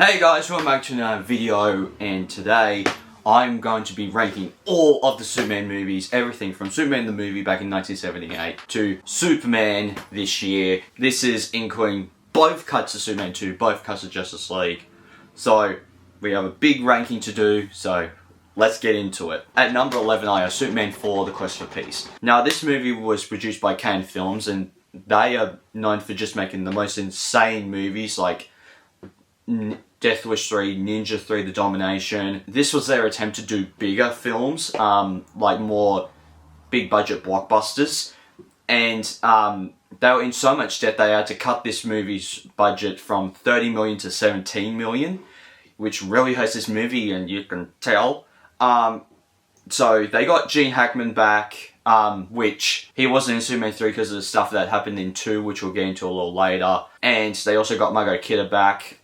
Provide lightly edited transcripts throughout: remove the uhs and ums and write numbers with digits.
Hey guys, welcome back to another video, and today I'm going to be ranking all of the Superman movies, everything from Superman the movie back in 1978 to Superman this year. This is including both cuts of Superman 2, both cuts of Justice League. So we have a big ranking to do, so let's get into it. At number 11 I have Superman 4, The Quest for Peace. Now this movie was produced by Cannon Films, and they are known for just making the most insane movies like Death Wish 3, Ninja 3, The Domination. This was their attempt to do bigger films, like more big budget blockbusters. And they were in so much debt they had to cut this movie's budget from 30 million to 17 million, which really hurts this movie, and you can tell. So they got Gene Hackman back, which he wasn't in Superman 3 because of the stuff that happened in 2, which we'll get into a little later. And they also got Margot Kidder back,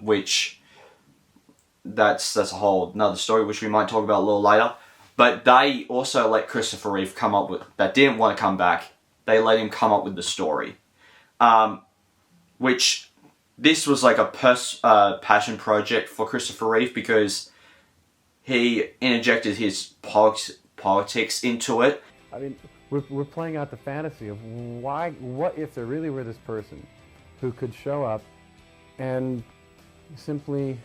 which that's a whole another story, which we might talk about a little later. But they also let Christopher Reeve come up with, that didn't want to come back, they let him come up with the story. Which, this was like a passion project for Christopher Reeve because he interjected his politics into it. I mean, we're playing out the fantasy of what if there really were this person who could show up and simply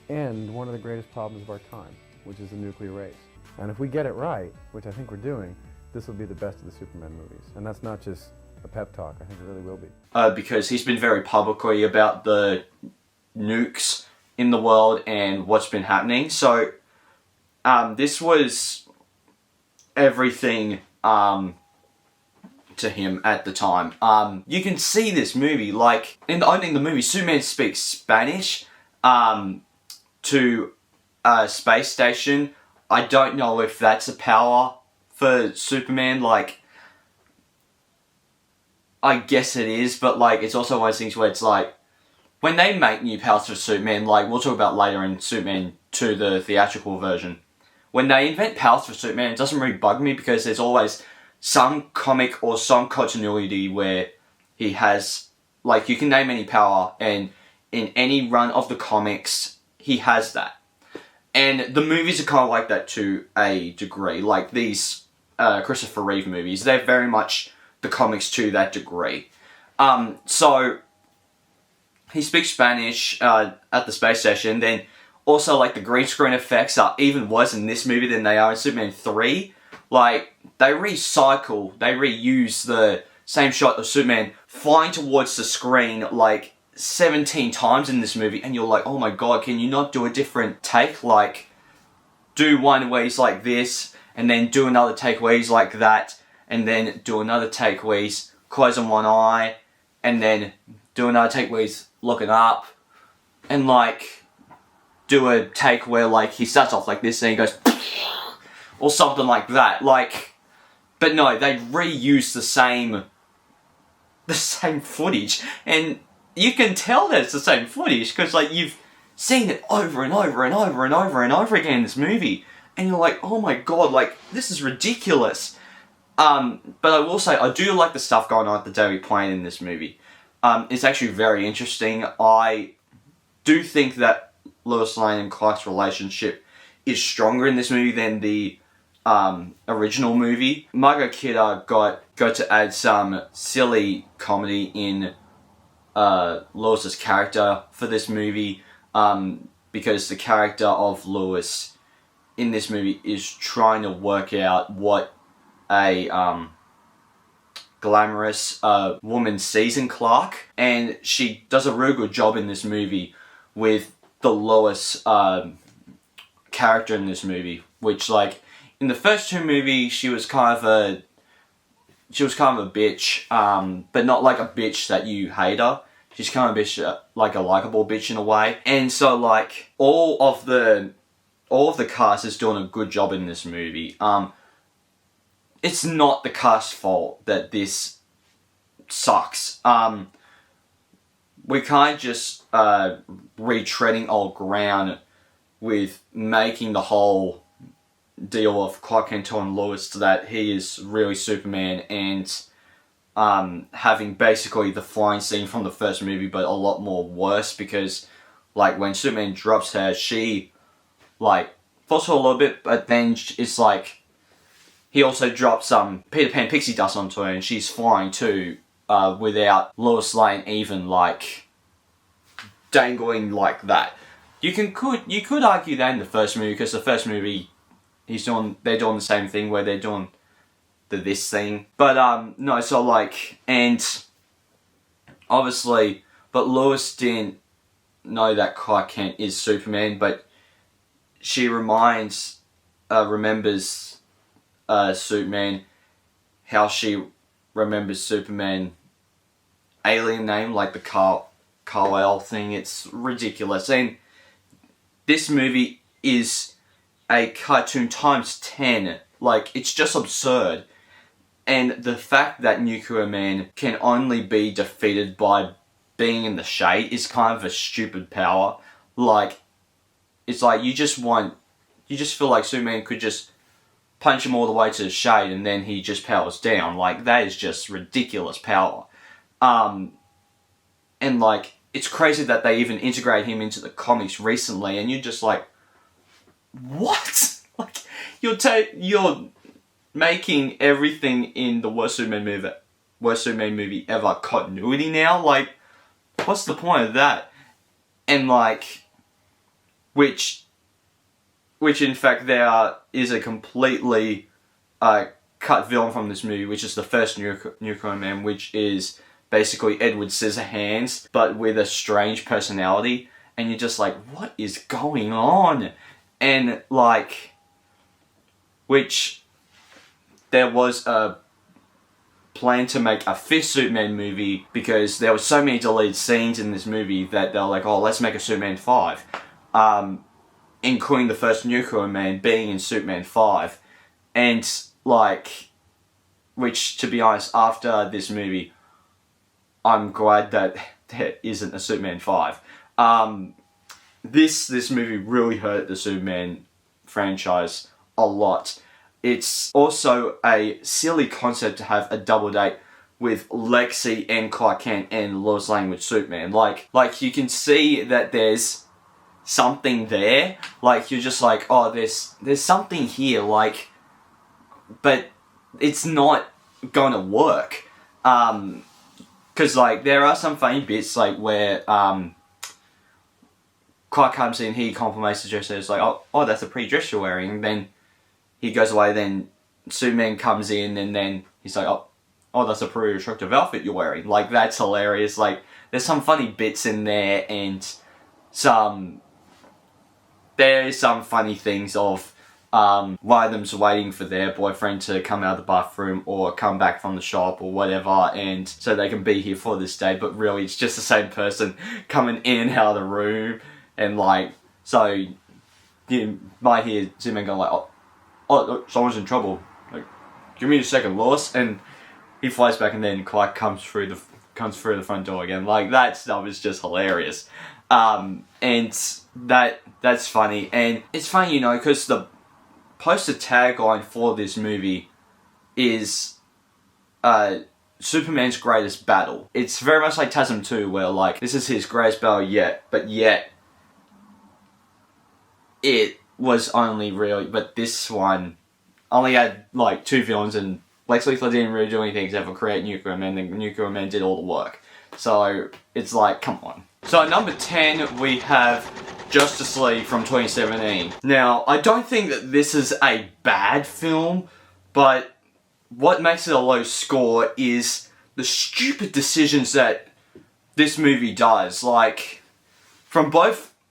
end one of the greatest problems of our time, which is the nuclear race. And if we get it right, which I think we're doing, this will be the best of the Superman movies. And that's not just a pep talk, I think it really will be. Because he's been very publicly about the nukes in the world and what's been happening. So, this was everything to him at the time. You can see this movie, like, in the opening of the movie, Superman speaks Spanish to a space station. I don't know if that's a power for Superman, like, I guess it is, but, like, it's also one of those things where it's like, when they make new powers for Superman, like, we'll talk about later in Superman 2, the theatrical version, when they invent powers for Superman, it doesn't really bug me because there's always some comic or some continuity where he has, like, you can name any power, and in any run of the comics, he has that. And the movies are kind of like that to a degree. Like these Christopher Reeve movies, they're very much the comics to that degree. So, he speaks Spanish at the space station, then also, like, the green screen effects are even worse in this movie than they are in Superman 3. Like, they reuse the same shot of Superman flying towards the screen, like, 17 times in this movie, and you're like, oh my god, can you not do a different take? Like, do one where he's like this, and then do another take where he's like that, and then do another take where he's closing one eye, and then do another take where he's looking up, and, like, do a take where, like, he starts off like this and he goes or something like that. Like, but no, they reuse the same footage, and you can tell that it's the same footage because, like, you've seen it over and over and over and over and over again in this movie, and you're like, oh my god, like, this is ridiculous. But I will say, I do like the stuff going on at the Daily Planet in this movie. It's actually very interesting. I do think that Lois Lane and Clark's relationship is stronger in this movie than the original movie. Margot Kidder got to add some silly comedy in Lois's character for this movie, because the character of Lois in this movie is trying to work out what a glamorous woman sees in Clark, and she does a real good job in this movie with the Lois character in this movie, which, like, in the first two movies she was kind of a bitch, but not like a bitch that you hate her. She's kind of a bitch, like a likable bitch in a way. And so, like, all of the cast is doing a good job in this movie. It's not the cast's fault that this sucks. We can't just retreading old ground with making the whole deal of Clark Kent and Lois to that he is really Superman, and having basically the flying scene from the first movie, but a lot more worse because like when Superman drops her, she like falls for a little bit, but then it's like he also drops some Peter Pan pixie dust onto her, and she's flying too, without Lois Lane even like dangling like that. You could argue that in the first movie, because the first movie they're doing the same thing where they're doing this thing, but no, so like, and obviously, but Lois didn't know that Clark Kent is Superman, but she remembers Superman, how she remembers Superman alien name, like the Kal-El thing. It's ridiculous. And this movie is a cartoon times 10. Like, it's just absurd. And the fact that Nuclear Man can only be defeated by being in the shade is kind of a stupid power. Like, it's like you just feel like Superman could just punch him all the way to the shade and then he just powers down. Like, that is just ridiculous power. And like, it's crazy that they even integrate him into the comics recently, and you're just like, what? Like, you're making everything in the worst Superman movie ever continuity now. Like, what's the point of that? And like, which in fact there is a completely cut villain from this movie, which is the first Nuclear Man, which is basically Edward Scissorhands, but with a strange personality, and you're just like, what is going on? And like, which there was a plan to make a fifth Superman movie, because there were so many deleted scenes in this movie that they're like, oh, let's make a Superman 5. Including the first Nuclear Man being in Superman 5. And like, which, to be honest, after this movie, I'm glad that there isn't a Superman 5. This movie really hurt the Superman franchise a lot. It's also a silly concept to have a double date with Lexi and Clark Kent and Lois Lane with Superman. Like you can see that there's something there. Like, you're just like, oh, there's something here, like, but it's not gonna work. Because like, there are some funny bits, like where Clark comes in, he compliments the dresser, it's like, oh, that's a pretty dress you're wearing, and then he goes away, then Superman comes in, and then he's like, oh, that's a pretty attractive outfit you're wearing. Like, that's hilarious. Like, there's some funny bits in there, and there is some funny things of one of them's waiting for their boyfriend to come out of the bathroom or come back from the shop or whatever, and so they can be here for this day, but really it's just the same person coming in and out of the room, and like, so you might hear Superman going like, oh, someone's in trouble. Like, give me a second, Lois, and he flies back, and then Clark comes through the front door again. Like, that stuff is just hilarious. And that's funny, and it's funny, you know, because the poster tagline for this movie is Superman's greatest battle. It's very much like TASM 2, where like, this is his greatest battle yet, but yet it was only really, but this one only had like 2 villains, and Lex Luthor didn't really do anything except for create Nuclear Man, and Nuclear Man did all the work. So it's like, come on. So at number 10, we have Justice League from 2017. Now, I don't think that this is a bad film, but what makes it a low score is the stupid decisions that this movie does. Like,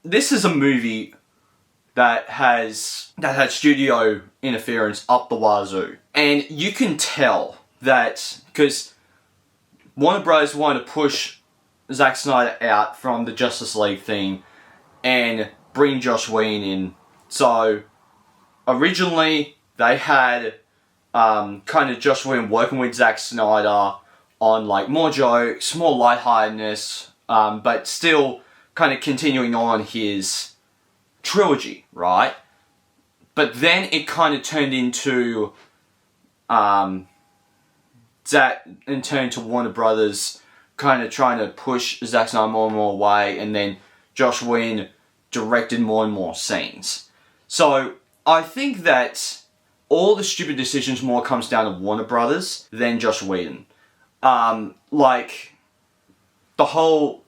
this is a movie that had studio interference up the wazoo. And you can tell that, because Warner Bros. Wanted to push Zack Snyder out from the Justice League thing and bring Joss Whedon in. So, originally, they had kind of Joss Whedon working with Zack Snyder on like more jokes, more lightheartedness, but still kind of continuing on his trilogy, right? But then it kind of turned into Warner Brothers kind of trying to push Zack Snyder more and more away, and then Joss Whedon directed more and more scenes. So I think that all the stupid decisions more comes down to Warner Brothers than Joss Whedon. Like, all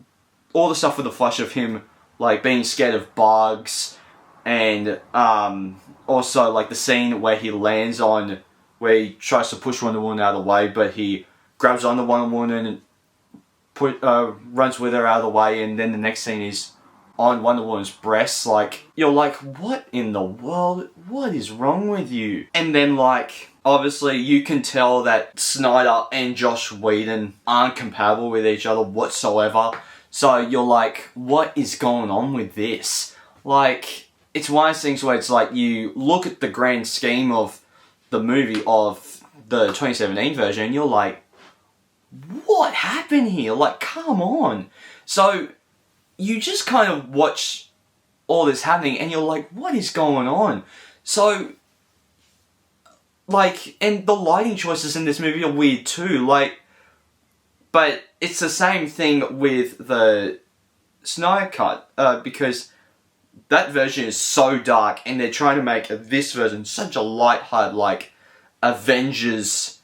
the stuff with the Flash of him, like, being scared of bugs, and, also, like, the scene where he lands on, where he tries to push Wonder Woman out of the way, but he grabs onto Wonder Woman and runs with her out of the way, and then the next scene is on Wonder Woman's breasts. Like, you're like, what in the world? What is wrong with you? And then, like, obviously you can tell that Snyder and Joss Whedon aren't compatible with each other whatsoever. So you're like, what is going on with this? Like, it's one of those things where it's like, you look at the grand scheme of the movie, of the 2017 version, and you're like, what happened here? Like, come on. So you just kind of watch all this happening and you're like, what is going on? So, like, and the lighting choices in this movie are weird too, like, but it's the same thing with the Snyder Cut, because that version is so dark and they're trying to make this version such a lighthearted, like, Avengers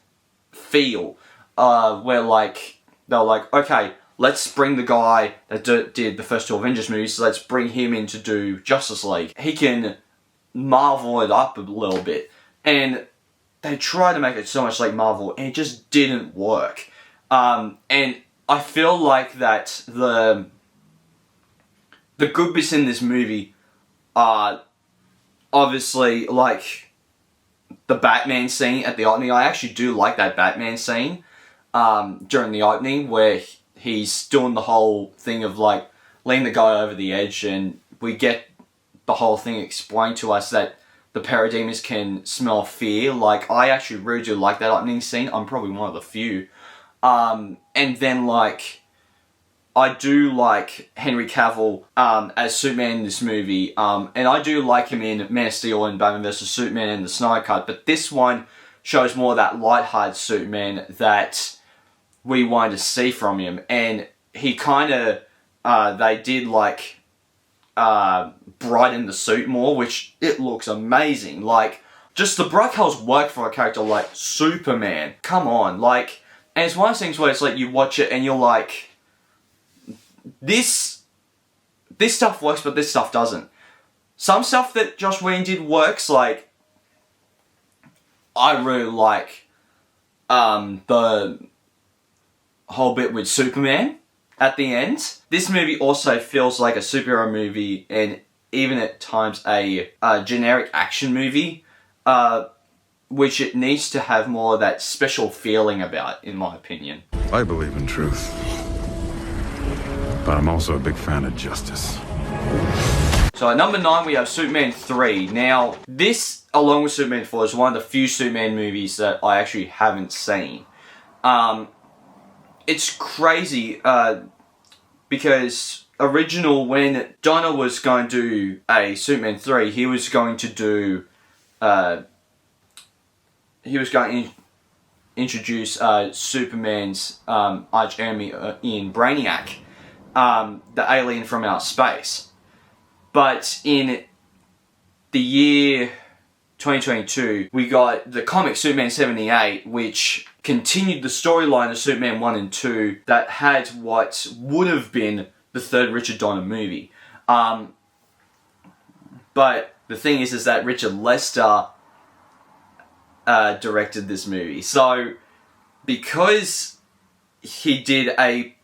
feel, where, like, they're like, okay, let's bring the guy that did the first two Avengers movies, let's bring him in to do Justice League. He can Marvel it up a little bit. And they tried to make it so much like Marvel, and it just didn't work. And I feel like that the good bits in this movie are obviously, like, the Batman scene at the opening. I actually do like that Batman scene during the opening, where he's doing the whole thing of, like, leading the guy over the edge, and we get the whole thing explained to us that the parademons can smell fear. Like, I actually really do like that opening scene. I'm probably one of the few. And then, like, I do like Henry Cavill as Superman in this movie, and I do like him in Man of Steel and Batman vs Superman and the Snyder Cut, but this one shows more of that lighthearted Superman that we wanted to see from him, and he kind of, they did, like, brighten the suit more, which it looks amazing. Like, just the bright colours work for a character like Superman. Come on, like, and it's one of those things where it's like, you watch it and you're like, this stuff works, but this stuff doesn't. Some stuff that Joss Whedon did works, like, I really like the whole bit with Superman at the end. This movie also feels like a superhero movie, and even at times a generic action movie, which it needs to have more of that special feeling about, in my opinion. I believe in truth, but I'm also a big fan of justice. So at number 9 we have Superman 3. Now, this, along with Superman 4, is one of the few Superman movies that I actually haven't seen. It's crazy, because when Donner was going to do a Superman 3, he was going to do, introduce Superman's arch enemy in Brainiac, the alien from outer space. But in the year 2022, we got the comic Superman 78, which continued the storyline of Superman 1 and 2 that had what would have been the third Richard Donner movie. But the thing is that Richard Lester directed this movie. So, because he did a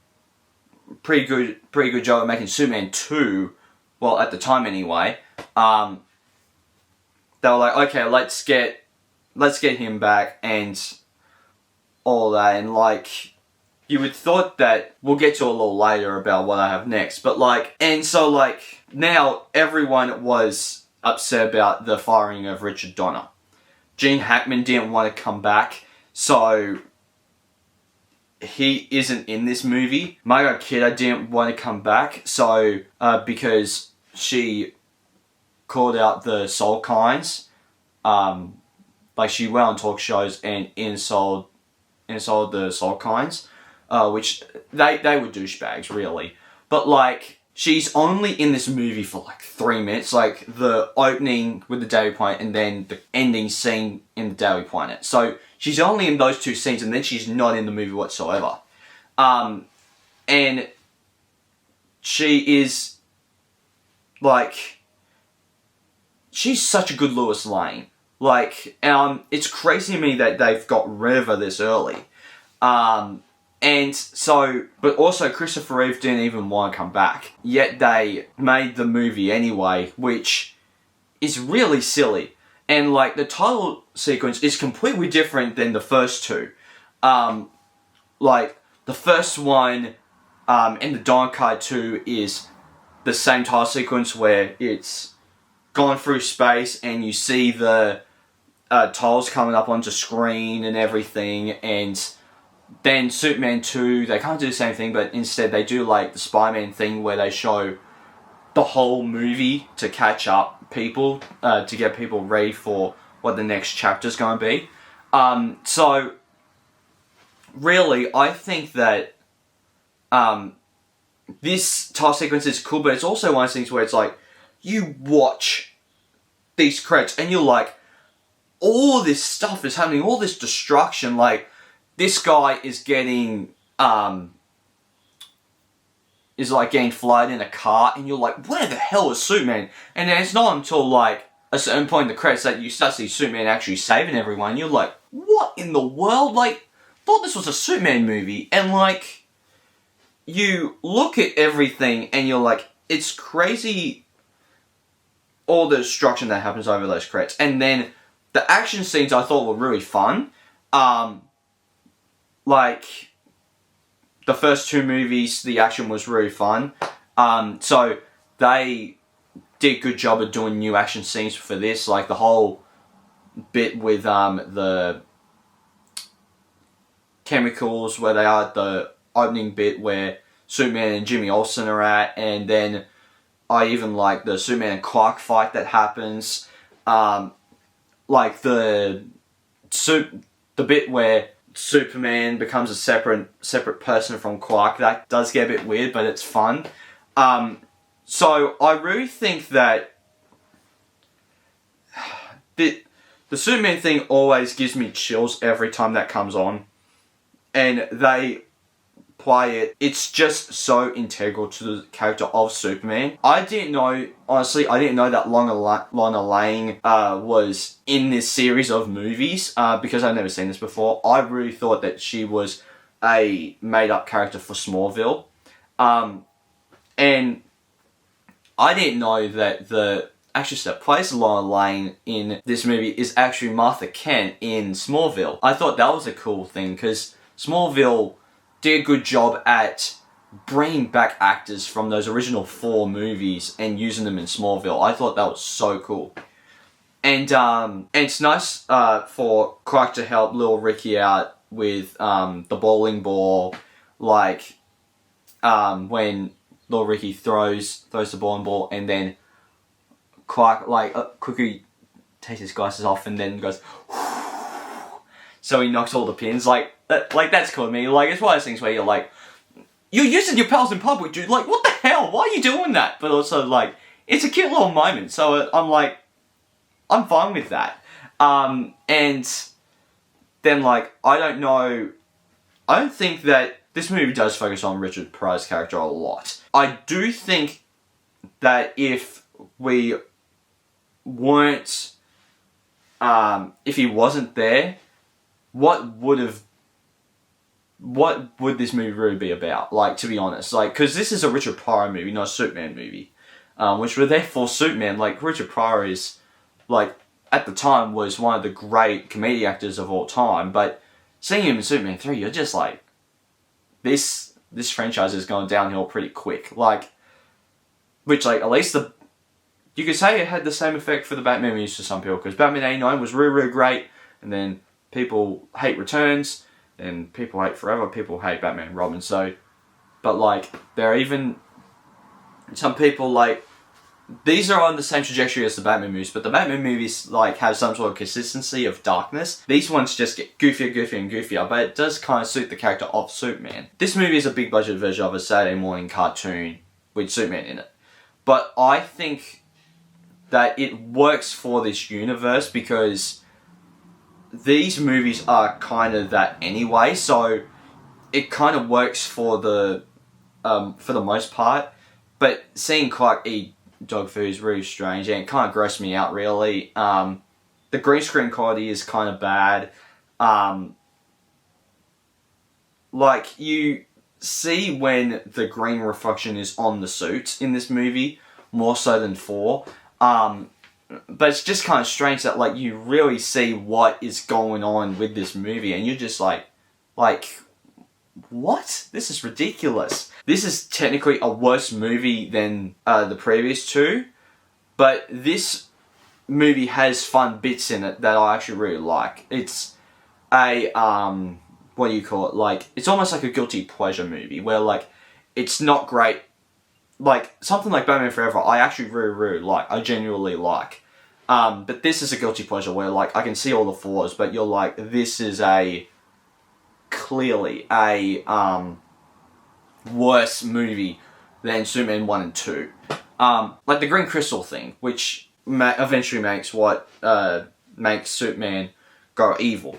pretty good job of making Superman 2, well, at the time anyway, they were like, okay, let's get him back and all that, and, like, you would thought that we'll get to a little later about what I have next, but, like, and so, like, now everyone was upset about the firing of Richard Donner. Gene Hackman didn't want to come back, so he isn't in this movie. Margot Kidder didn't want to come back, so because she called out the Soul Kinds, like, she went on talk shows and insulted the Soul Kinds, which they were douchebags, really. But, like, she's only in this movie for like 3 minutes, like the opening with the Daily Planet and then the ending scene in the Daily Planet. So she's only in those 2 scenes and then she's not in the movie whatsoever. And she is like, she's such a good Lois Lane. Like, it's crazy to me that they've got rid of her this early. And so, but also Christopher Reeve didn't even want to come back. Yet they made the movie anyway, which is really silly. And like, the title sequence is completely different than the first 2. Like, the first one, in the Die Card 2 is the same title sequence where it's gone through space and you see the tiles coming up onto screen and everything, and then Superman 2, they can't do the same thing, but instead they do like the Spider-Man thing where they show the whole movie to catch up people, to get people ready for what the next chapter's going to be. So, really, I think that this title sequence is cool, but it's also one of those things where it's like, you watch these credits and you're like, all this stuff is happening, all this destruction, like, this guy is getting, getting flyed in a car, and you're like, where the hell is Superman? And then it's not until, like, a certain point in the credits that you start to see Superman actually saving everyone, and you're like, what in the world? Like, thought this was a Superman movie, and, like, you look at everything, and you're like, it's crazy, all the destruction that happens over those credits. And then, the action scenes I thought were really fun. Like, the first 2 movies, the action was really fun. So, they did a good job of doing new action scenes for this. Like, the whole bit with the chemicals where they are at the opening bit where Superman and Jimmy Olsen are at. And then I even like the Superman and Clark fight that happens. Like, the bit where Superman becomes a separate person from Clark, that does get a bit weird, but it's fun. So I really think that the Superman thing always gives me chills every time that comes on, and they play it. It's just so integral to the character of Superman. I didn't know that Lana Lang was in this series of movies because I've never seen this before. I really thought that she was a made-up character for Smallville. And I didn't know that the actress that plays Lana Lang in this movie is actually Martha Kent in Smallville. I thought that was a cool thing because Smallville did a good job at bringing back actors from those original 4 movies and using them in Smallville. I thought that was so cool. And it's nice for Clark to help Little Ricky out with the bowling ball, like when Little Ricky throws the bowling ball, and then Clark quickly takes his glasses off and then goes, so he knocks all the pins. Like that's cool to me. Like, it's one of those things where you're like, you're using your powers in public, dude. Like, what the hell? Why are you doing that? But also, like, it's a cute little moment. So I'm like, I'm fine with that. And then, like, I don't think that this movie does focus on Richard Pryor's character a lot. I do think that if we weren't, if he wasn't there, what would this movie really be about? Like, to be honest, like, because this is a Richard Pryor movie, not a Superman movie, which were there for Superman. Like, Richard Pryor is, like, at the time was one of the great comedic actors of all time, but seeing him in Superman 3, you're just like, this franchise is going downhill pretty quick. Like, which, like, at least you could say it had the same effect for the Batman movies to some people, because Batman 89 was really, really great, and then people hate Returns, and people hate Forever, people hate Batman and Robin. So, but like, there are even some people, like, these are on the same trajectory as the Batman movies, but the Batman movies, like, have some sort of consistency of darkness. These ones just get goofier, goofier, and goofier, but it does kind of suit the character of Superman. This movie is a big budget version of a Saturday morning cartoon with Superman in it. But I think that it works for this universe because these movies are kind of that anyway, so it kind of works for the most part. But seeing Clark eat dog food is really strange, and it kind of grossed me out, really. The green screen quality is kind of bad. Like, you see when the green reflection is on the suit in this movie, more so than 4. But it's just kind of strange that, like, you really see what is going on with this movie, and you're just like, what? This is ridiculous. This is technically a worse movie than the previous two, but this movie has fun bits in it that I actually really like. It's a, what do you call it? Like, it's almost like a guilty pleasure movie, where, like, it's not great. Like, something like Batman Forever, I actually really, really like. I genuinely like. But this is a guilty pleasure where, like, I can see all the flaws, but you're like, this is clearly a worse movie than Superman 1 and 2. Like the Green Crystal thing, which eventually makes makes Superman go evil.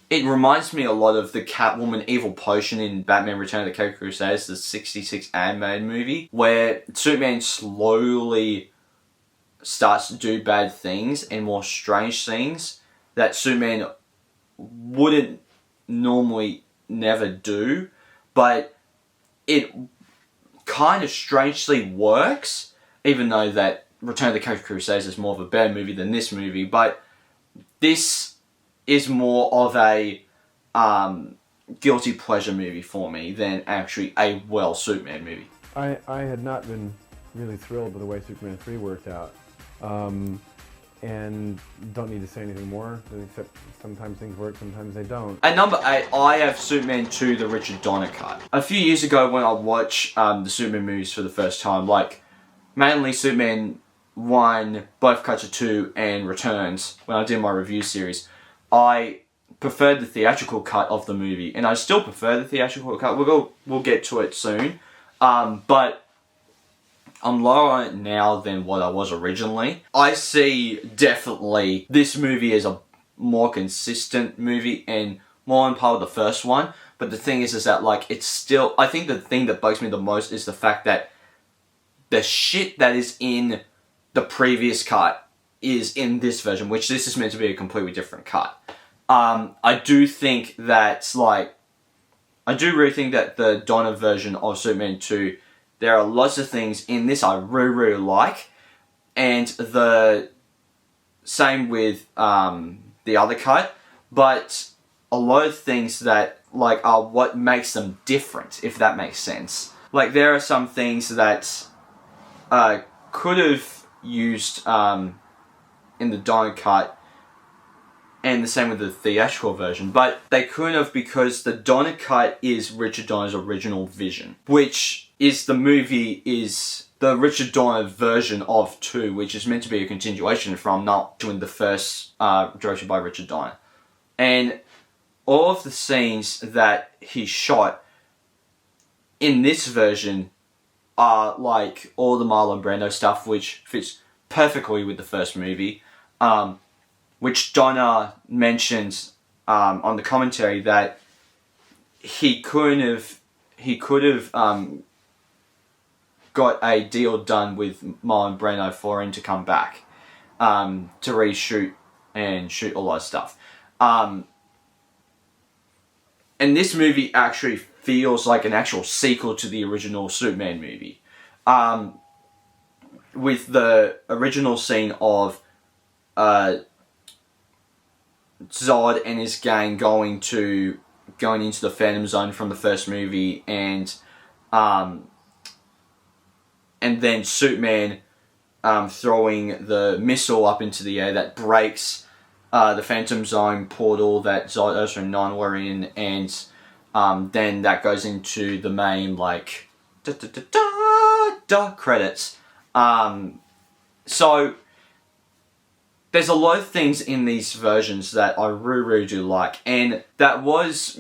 It reminds me a lot of the Catwoman evil potion in Batman Return of the Caped Crusaders, the 66 animated movie, where Superman slowly starts to do bad things and more strange things that Superman wouldn't normally never do, but it kind of strangely works, even though that Return of the Caped Crusaders is more of a better movie than this movie, but this is more of a guilty pleasure movie for me than actually a Superman movie. I had not been really thrilled with the way Superman 3 worked out. And don't need to say anything more, except sometimes things work, sometimes they don't. At number 8, I have Superman 2, the Richard Donner cut. A few years ago when I watched the Superman movies for the first time, like, mainly Superman 1, both cuts of 2, and Returns, when I did my review series, I preferred the theatrical cut of the movie, and I still prefer the theatrical cut. We'll get to it soon, but I'm lower now than what I was originally. I see definitely this movie as a more consistent movie and more on par with the first one, but the thing is that, like, it's still, I think the thing that bugs me the most is the fact that the shit that is in the previous cut is in this version, which this is meant to be a completely different cut. I do think that, like, I do really think that the Donner version of Superman 2, there are lots of things in this I really, really like, and the same with the other cut, but a lot of things that, like, are what makes them different, if that makes sense. Like, there are some things that could have used in the Donner cut, and the same with the theatrical version, but they couldn't have because the Donner cut is Richard Donner's original vision, which is the Richard Donner version of 2, which is meant to be a continuation from not doing the first directed by Richard Donner. And all of the scenes that he shot in this version are like all the Marlon Brando stuff, which fits perfectly with the first movie, which Donner mentions on the commentary that he could have got a deal done with Marlon Brando for him to come back to reshoot and shoot a lot of stuff. And this movie actually feels like an actual sequel to the original Superman movie. With the original scene of Zod and his gang going into the Phantom Zone from the first movie, and then Superman throwing the missile up into the air that breaks the Phantom Zone portal that Zod, Ursa, and Non were in, and then that goes into the main, like, credits. So there's a lot of things in these versions that I really, really do like, and there was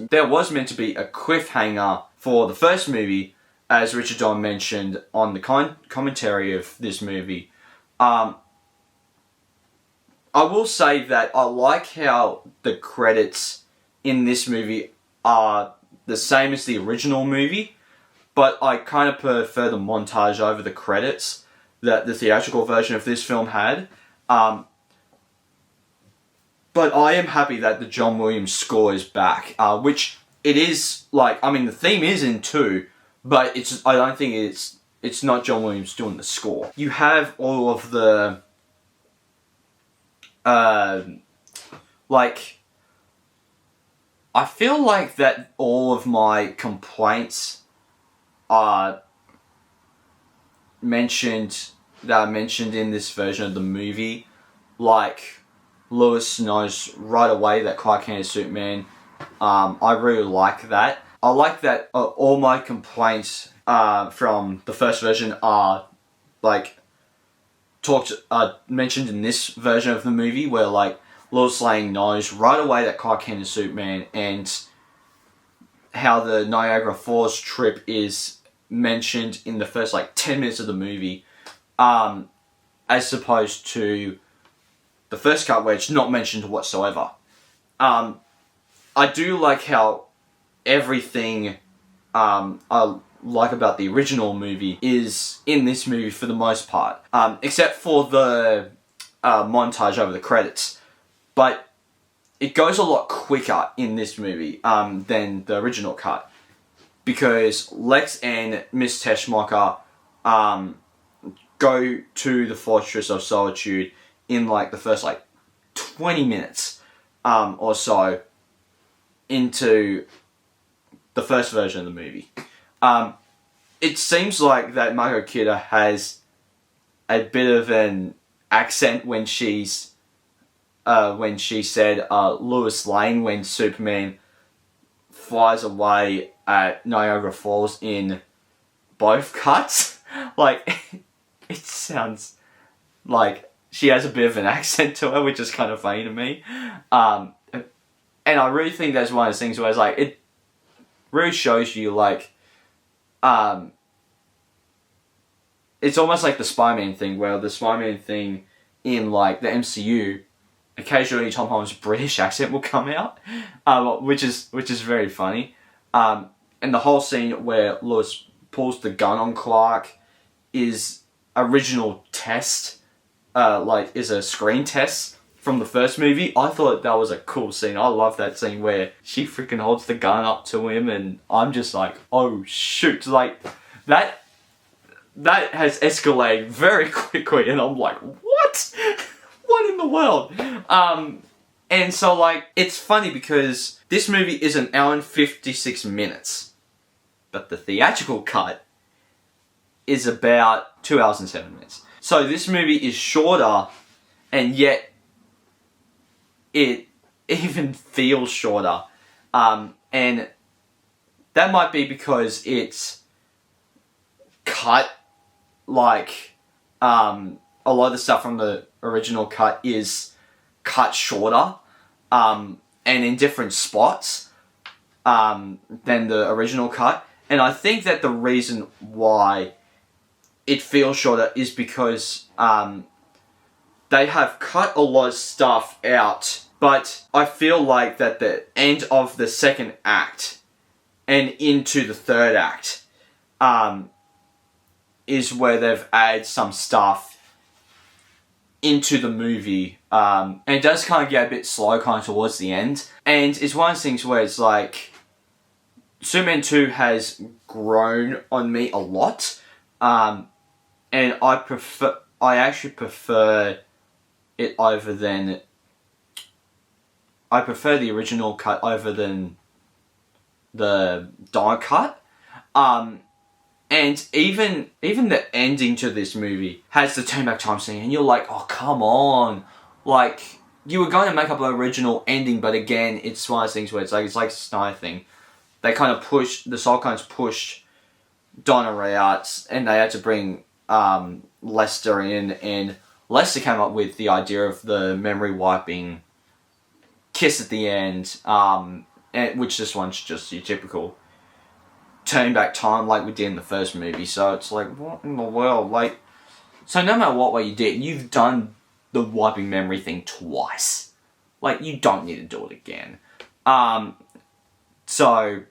meant to be a cliffhanger for the first movie as Richard Donner mentioned on the commentary of this movie, I will say that I like how the credits in this movie are the same as the original movie, but I kind of prefer the montage over the credits that the theatrical version of this film had. But I am happy that the John Williams score is back, which it is, like, I mean, the theme is in 2, but I don't think it's not John Williams doing the score. You have all of the like, I feel like that all of my complaints are mentioned in this version of the movie. Like, Lewis knows right away that Clark Kent is Superman. I really like that. I like that all my complaints from the first version are, like, mentioned in this version of the movie, where, like, Lois Lane knows right away that Clark Kent is Superman, and how the Niagara Falls trip is mentioned in the first, like, 10 minutes of the movie, as opposed to the first cut where it's not mentioned whatsoever. I do like how everything I like about the original movie is in this movie for the most part, except for the montage over the credits. But it goes a lot quicker in this movie than the original cut, because Lex and Miss Teschmacher go to the Fortress of Solitude in, like, the first, like, 20 minutes or so into the first version of the movie. It seems like that Margot Kidder has a bit of an accent when she said Lois Lane when Superman flies away at Niagara Falls in both cuts. Like, it sounds like she has a bit of an accent to her, which is kind of funny to me. And I really think that's one of those things where it's like, it really shows you, like, it's almost like the Spider-Man thing, where the Spider-Man thing in, like, the MCU, occasionally Tom Holland's British accent will come out, which is very funny. And the whole scene where Lois pulls the gun on Clark is original test, is a screen test from the first movie. I thought that was a cool scene. I love that scene where she freaking holds the gun up to him, and I'm just like, oh shoot, like, that has escalated very quickly, and I'm like, what? What in the world? And so, like, it's funny because this movie is an hour and 56 minutes, but the theatrical cut is about 2 hours and 7 minutes. So this movie is shorter, and yet it even feels shorter. And that might be because it's cut, like, a lot of the stuff from the original cut is cut shorter, and in different spots, than the original cut. And I think that the reason why it feels shorter is because, they have cut a lot of stuff out, but I feel like that the end of the second act and into the third act, is where they've added some stuff into the movie, and it does kind of get a bit slow kind of towards the end, and it's one of those things where it's like, Superman 2 has grown on me a lot, and I actually prefer it over than, I prefer the original cut over than the Donner cut. And even the ending to this movie has the turn back time scene, and you're like, oh, come on. Like, you were going to make up an original ending, but again, it's one of those things where it's like a Snyder thing. They kind of pushed Donner out, and they had to bring Lester in, and Lester came up with the idea of the memory wiping kiss at the end, which this one's just your typical turning back time like we did in the first movie. So it's like, what in the world? Like, so no matter what way you did, you've done the wiping memory thing twice. Like, you don't need to do it again. So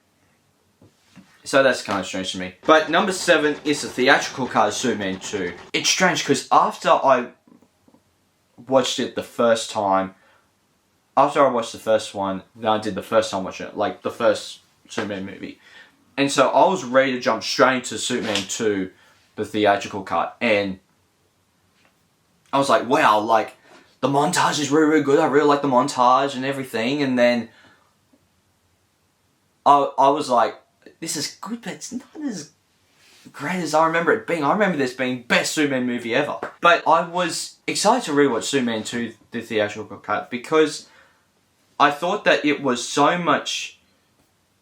that's kind of strange to me. But number 7 is the theatrical cut of Superman 2. It's strange because after I watched it the first time, after I watched the first one, then I did the first time watching it, like the first Superman movie. And so I was ready to jump straight into Superman 2, the theatrical cut. And I was like, wow, like, the montage is really, really good. I really like the montage and everything. And then I was like, this is good, but it's not as great as I remember it being. I remember this being best Superman movie ever. But I was excited to rewatch Superman 2, the theatrical cut, because I thought that it was so much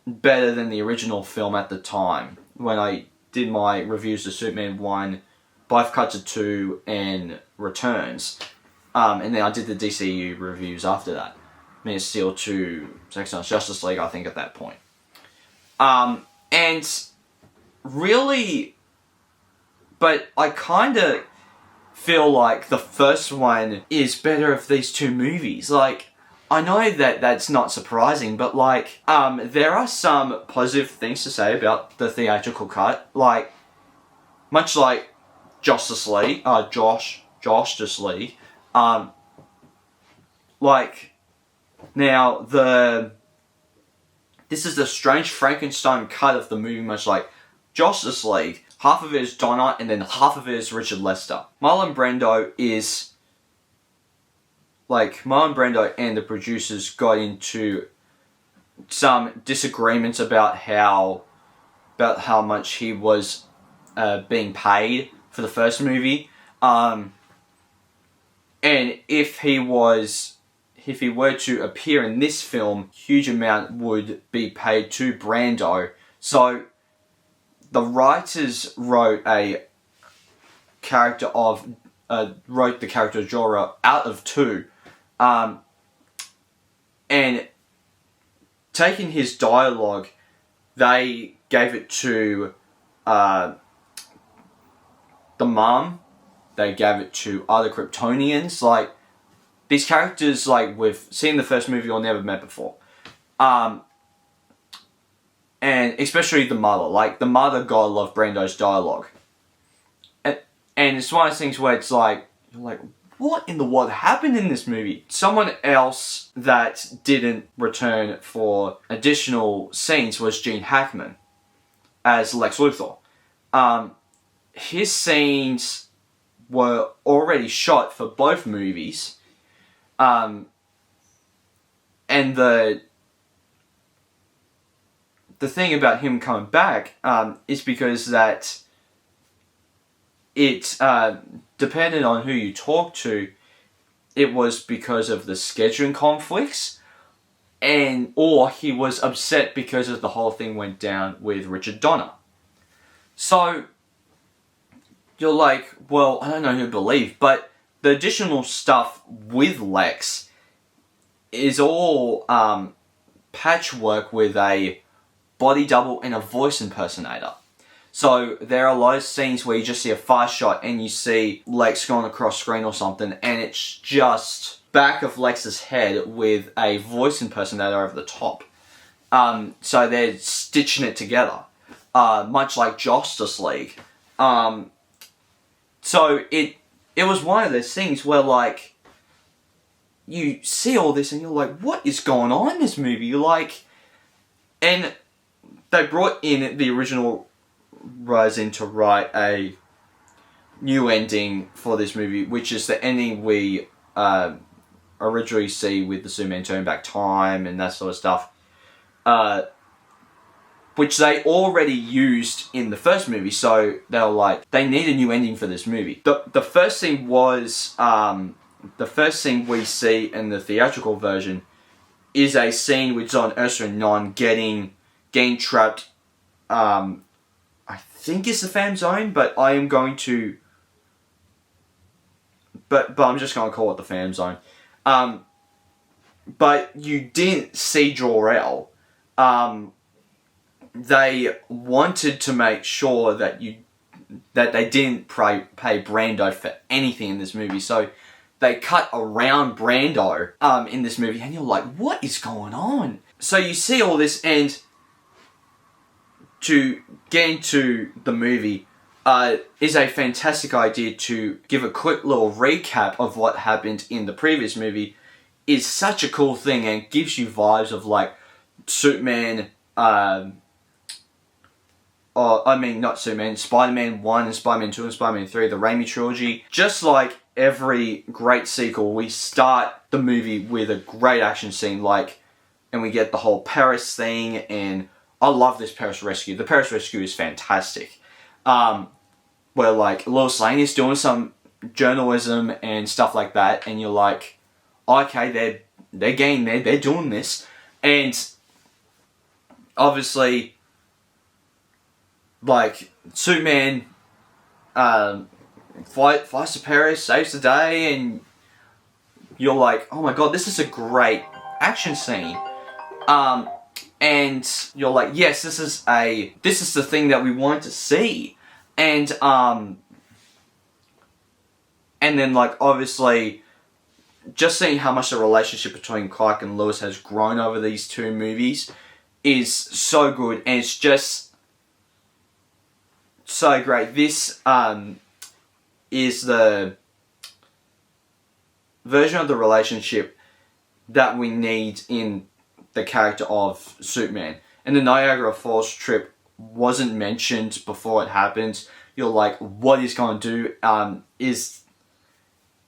better than the original film at the time. When I did my reviews of Superman 1, both Cuts of 2, and Returns. And then I did the DCU reviews after that. Man of Steel 2, Zack Snyder's Justice League, I think, at that point. And really, but I kind of feel like the first one is better of these two movies. Like, I know that that's not surprising, but like, there are some positive things to say about the theatrical cut. Like, much like Justice League, Justice League, like, now this is the strange Frankenstein cut of the movie, much like Justice League. Half of it is Donner, and then half of it is Richard Lester. Marlon Brando and the producers got into some disagreements about how much he was being paid for the first movie, and if he were to appear in this film, huge amount would be paid to Brando. So the writers wrote the character of Jorah out of 2, and taking his dialogue, they gave it to the mom. They gave it to other Kryptonians. Like, these characters, like, we've seen the first movie or never met before. And especially the mother. Like, the mother got a lot of Brando's dialogue. And it's one of those things where it's like, you're like, what in the world happened in this movie? Someone else that didn't return for additional scenes was Gene Hackman as Lex Luthor. His scenes were already shot for both movies. And the thing about him coming back is because that it depended on who you talk to. It was because of the scheduling conflicts, or he was upset because of the whole thing went down with Richard Donner. So you're like, well, I don't know who to believe, but the additional stuff with Lex is all patchwork with a body double and a voice impersonator. So there are a lot of scenes where you just see a fast shot and you see Lex going across screen or something, and it's just back of Lex's head with a voice impersonator over the top. So they're stitching it together, much like Justice League. So it was one of those things where, like, you see all this and you're like, what is going on in this movie? You're like, and they brought in the original writers in to write a new ending for this movie, which is the ending we originally see with the Superman turning back time and that sort of stuff, which they already used in the first movie. So they were like, they need a new ending for this movie. The first thing was, the first thing we see in the theatrical version is a scene with Zod, Ursa, and Non getting trapped, I think it's the Phantom Zone, but I am going to, but I'm just going to call it the Phantom Zone. But you didn't see Jor-El. they wanted to make sure that they didn't pay Brando for anything in this movie, so they cut around Brando in this movie, and you're like, what is going on? So you see all this, and to get into the movie is a fantastic idea. To give a quick little recap of what happened in the previous movie is such a cool thing, and gives you vibes of like Superman, not Superman, Spider-Man 1 and Spider-Man 2 and Spider-Man 3, the Raimi trilogy. Just like every great sequel, we start the movie with a great action scene, and we get the whole Paris thing, and I love this Paris Rescue. The Paris Rescue is fantastic. Where like Lois Lane is doing some journalism and stuff like that, and you're like, okay, they're getting there, they're doing this. And obviously, like, Superman flies to Paris, saves the day, and you're like, oh my god, this is a great action scene. And you're like, yes, this is the thing that we want to see. And then, like, obviously, just seeing how much the relationship between Clark and Lois has grown over these two movies is so good, and it's just so great. This is the version of the relationship that we need in the character of Superman. And the Niagara Falls trip wasn't mentioned before it happened. You're like, what he's going to do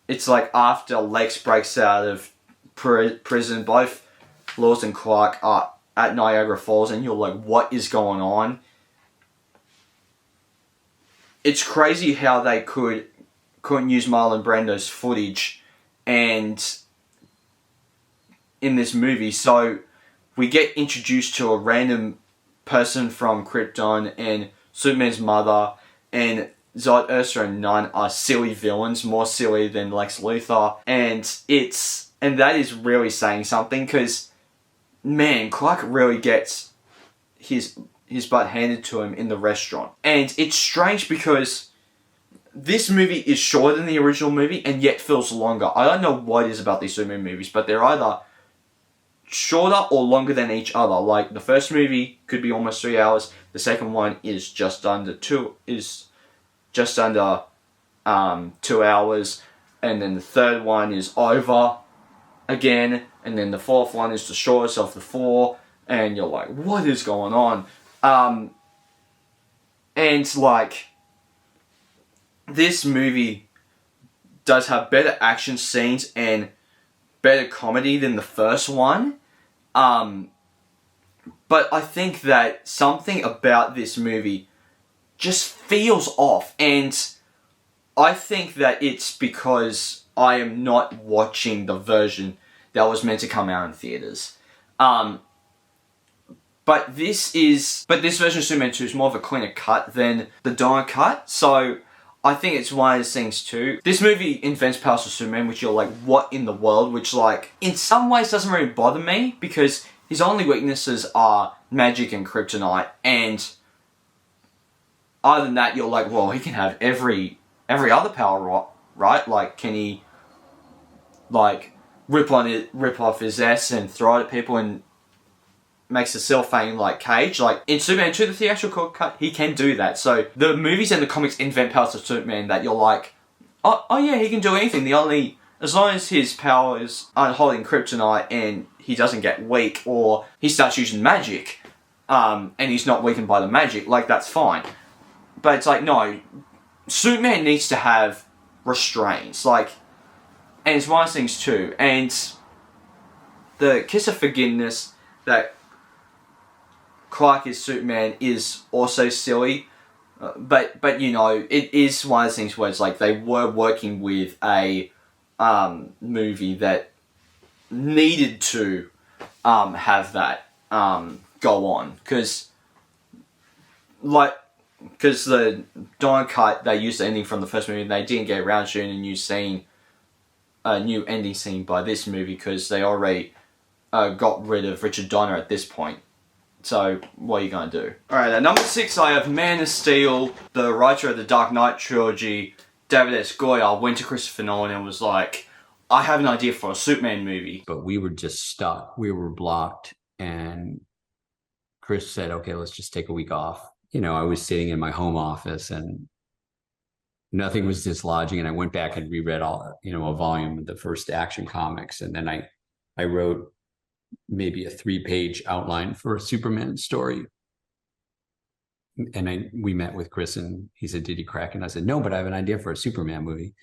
it's like after Lex breaks out of prison, both Lois and Clark are at Niagara Falls, and you're like, what is going on? It's crazy how they couldn't use Marlon Brando's footage and in this movie. So we get introduced to a random person from Krypton, and Superman's mother, and Zod, Ursa, and Nun are silly villains, more silly than Lex Luthor, and that is really saying something, because man, Clark really gets his butt handed to him in the restaurant. And it's strange because this movie is shorter than the original movie and yet feels longer. I don't know what it is about these Superman movies, but they're either shorter or longer than each other. Like, the first movie could be almost 3 hours. The second one is just under 2 hours, and then the third one is over again, and then the fourth one is the shortest of the four, and you're like, what is going on? And like, this movie does have better action scenes and better comedy than the first one. But I think that something about this movie just feels off, and I think that it's because I am not watching the version that was meant to come out in theaters. But this version of Superman 2 is more of a cleaner cut than the Donner cut, so I think it's one of those things too. This movie invents powers of Superman, which you're like, what in the world? Which, like, in some ways doesn't really bother me, because his only weaknesses are magic and kryptonite, and other than that, you're like, well, he can have every other power, right? Like, can he, like, rip off his ass and throw it at people and makes a cellophane like cage? Like, in Superman 2, the theatrical cut, he can do that. So the movies and the comics invent powers of Superman that you're like, oh yeah, he can do anything. As long as his powers aren't holding kryptonite and he doesn't get weak, or he starts using magic, and he's not weakened by the magic, like, that's fine. But it's like, no, Superman needs to have restraints, like, and it's one of those things too. And the kiss of forgiveness that Clark is Superman is also silly, but you know, it is one of those things where it's like they were working with a movie that needed to have that go on, because the Donner cut, they used the ending from the first movie, and they didn't get around to shooting a new ending scene by this movie, because they already got rid of Richard Donner at this point. So, what are you going to do? Alright, at number 6 I have Man of Steel. The writer of the Dark Knight trilogy, David S. Goyer, went to Christopher Nolan and was like, I have an idea for a Superman movie. But we were just stuck. We were blocked. And Chris said, okay, let's just take a week off. You know, I was sitting in my home office and nothing was dislodging. And I went back and reread all, you know, a volume of the first Action Comics. And then I wrote maybe a 3-page outline for a Superman story. And we met with Chris and he said, did he crack? And I said, no, but I have an idea for a Superman movie.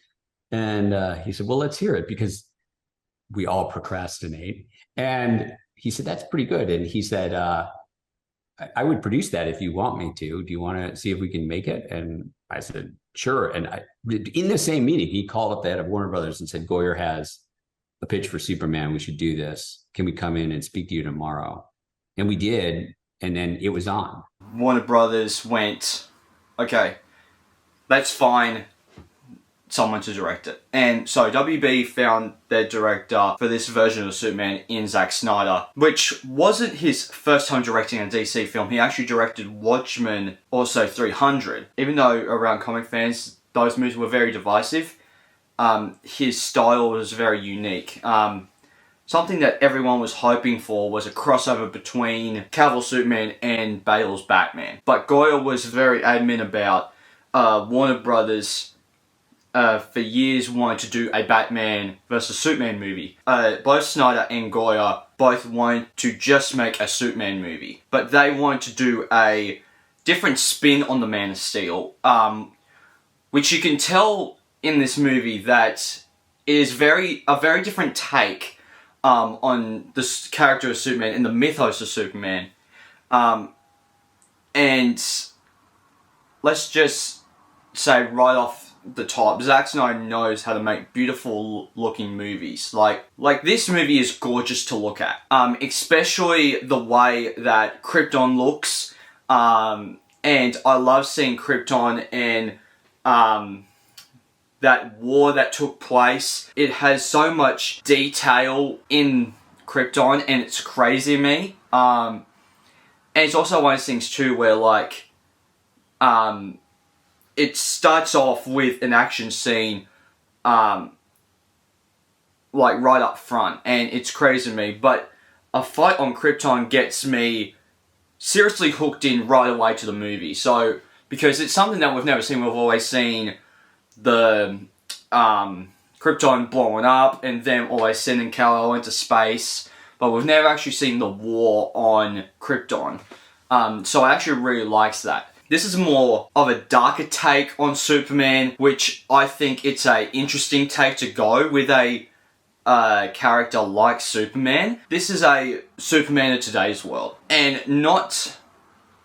And he said, well, let's hear it, because we all procrastinate. And he said, that's pretty good. And he said, I would produce that if you want me to. Do you want to see if we can make it? And I said, sure. And in the same meeting, he called up the head of Warner Brothers and said, Goyer has a pitch for Superman. We should do this. Can we come in and speak to you tomorrow? And we did. And then it was on. Warner Brothers went, okay, let's find someone to direct it. And so WB found their director for this version of Superman in Zack Snyder, which wasn't his first time directing a DC film. He actually directed Watchmen, also 300. Even though around comic fans, those movies were very divisive, his style was very unique. Something that everyone was hoping for was a crossover between Cavill Superman and Bale's Batman. But Goyer was very adamant about Warner Brothers for years wanted to do a Batman versus Superman movie. Both Snyder and Goyer both wanted to just make a Superman movie, but they wanted to do a different spin on the Man of Steel, which you can tell in this movie that it is a very different take on the character of Superman and the mythos of Superman. And let's just say right off the top, Zack Snyder knows how to make beautiful looking movies. Like this movie is gorgeous to look at. Especially the way that Krypton looks. And I love seeing Krypton and that war that took place. It has so much detail in Krypton and it's crazy to me. And it's also one of those things too where like, it starts off with an action scene, like right up front, and it's crazy to me, but a fight on Krypton gets me seriously hooked in right away to the movie. So, because it's something that we've never seen, we've always seen the Krypton blowing up and them always sending Kal-El into space, but we've never actually seen the war on Krypton. So I actually really likes that. This is more of a darker take on Superman, which I think it's a interesting take to go with a character like Superman. This is a Superman of today's world, and not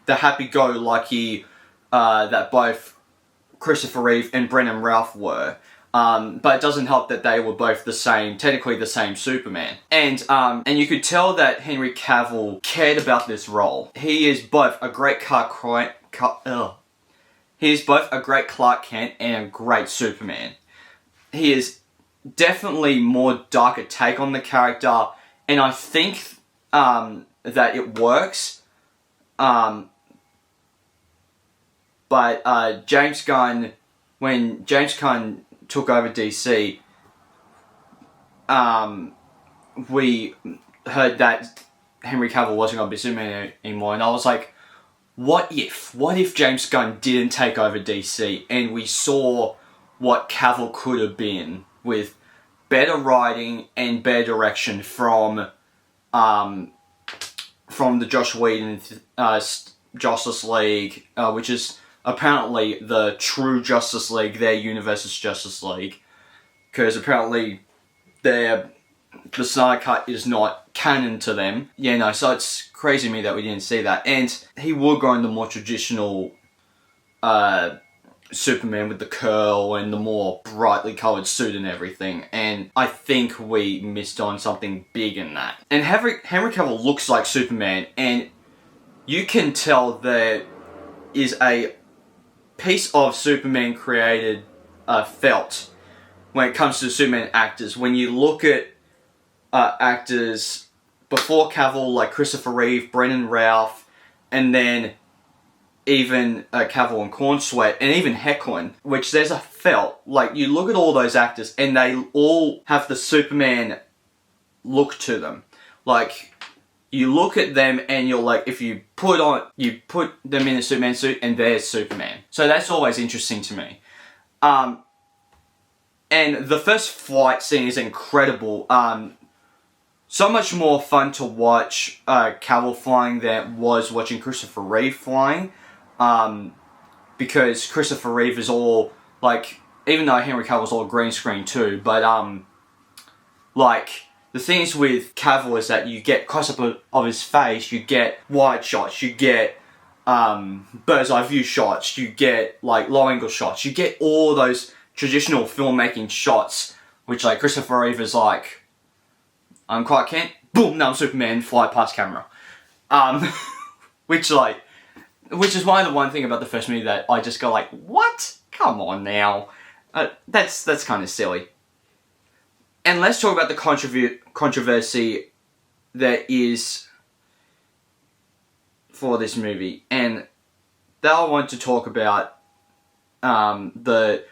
the happy-go-lucky that both Christopher Reeve and Brendan Routh were. But it doesn't help that they were both technically the same Superman. And you could tell that Henry Cavill cared about this role. He is both a great He is both a great Clark Kent and a great Superman. He is definitely more darker take on the character, and I think that it works. But James Gunn, when James Gunn took over DC, we heard that Henry Cavill wasn't going to be Superman anymore, and I was like, what if James Gunn didn't take over DC and we saw what Cavill could have been with better writing and better direction from the Joss Whedon Justice League, which is apparently the true Justice League, their universe's Justice League, because apparently the Snyder Cut is not canon to them. Yeah, no, so it's crazy to me that we didn't see that. And he would go in the more traditional Superman with the curl and the more brightly coloured suit and everything. And I think we missed on something big in that. And Henry Cavill looks like Superman, and you can tell there is a piece of Superman created felt when it comes to Superman actors. When you look at actors before Cavill, like Christopher Reeve, Brendan Routh, and then even Cavill and Cornsweat, and even Hecklin, which there's a felt, like, you look at all those actors, and they all have the Superman look to them. Like, you look at them, and you're like, if you put them in a Superman suit, and there's Superman. So that's always interesting to me. And the first fight scene is incredible. So much more fun to watch Cavill flying than was watching Christopher Reeve flying. Because Christopher Reeve is all, like, even though Henry Cavill's all green screen too, but, like, the things with Cavill is that you get close-up of his face, you get wide shots, you get, bird's eye view shots, you get, like, low-angle shots, you get all those traditional filmmaking shots, which, like, Christopher Reeve is like, I'm Clark Kent, boom, now I'm Superman, fly past camera. Which is why the one thing about the first movie that I just go like, what? Come on now. That's kind of silly. And let's talk about the controversy that is for this movie. And that I want to talk about the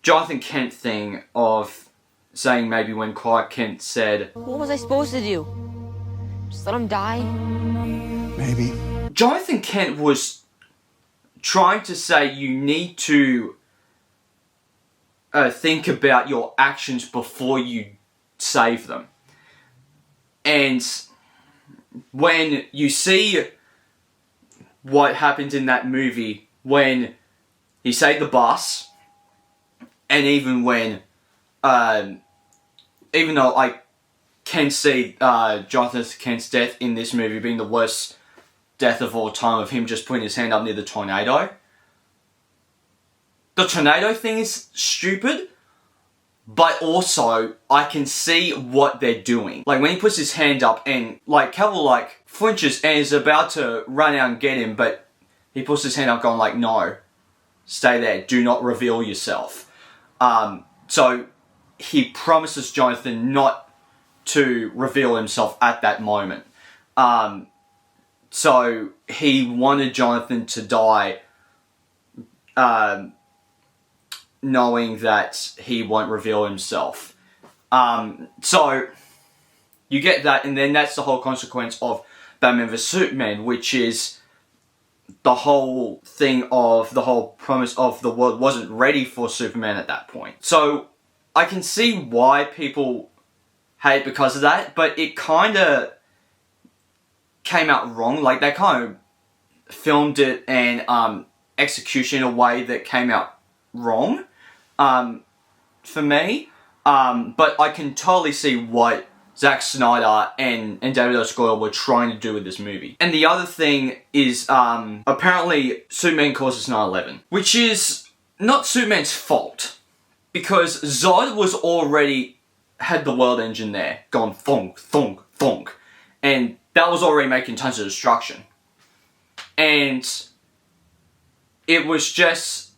Jonathan Kent thing of saying maybe when Clark Kent said, what was I supposed to do? Just let him die? Maybe. Jonathan Kent was trying to say you need to think about your actions before you save them. And when you see what happened in that movie, when he saved the bus, and even when, even though I can see Jonathan Kent's death in this movie being the worst death of all time, of him just putting his hand up near the tornado. The tornado thing is stupid, but also I can see what they're doing. Like, when he puts his hand up and, like, Cavill, like, flinches and is about to run out and get him, but he puts his hand up going like, no, stay there, do not reveal yourself. So he promises Jonathan not to reveal himself at that moment. So he wanted Jonathan to die, knowing that he won't reveal himself. So you get that, and then that's the whole consequence of Batman vs Superman, which is the whole thing of the whole premise of the world wasn't ready for Superman at that point. So I can see why people hate because of that, but it kind of came out wrong. Like, they kind of filmed it and execution in a way that came out wrong for me. But I can totally see what Zack Snyder and David O. Goyer were trying to do with this movie. And the other thing is, apparently Superman causes 9/11, which is not Superman's fault, because Zod was already had the world engine there, going thunk, thunk, thunk, and that was already making tons of destruction. And it was just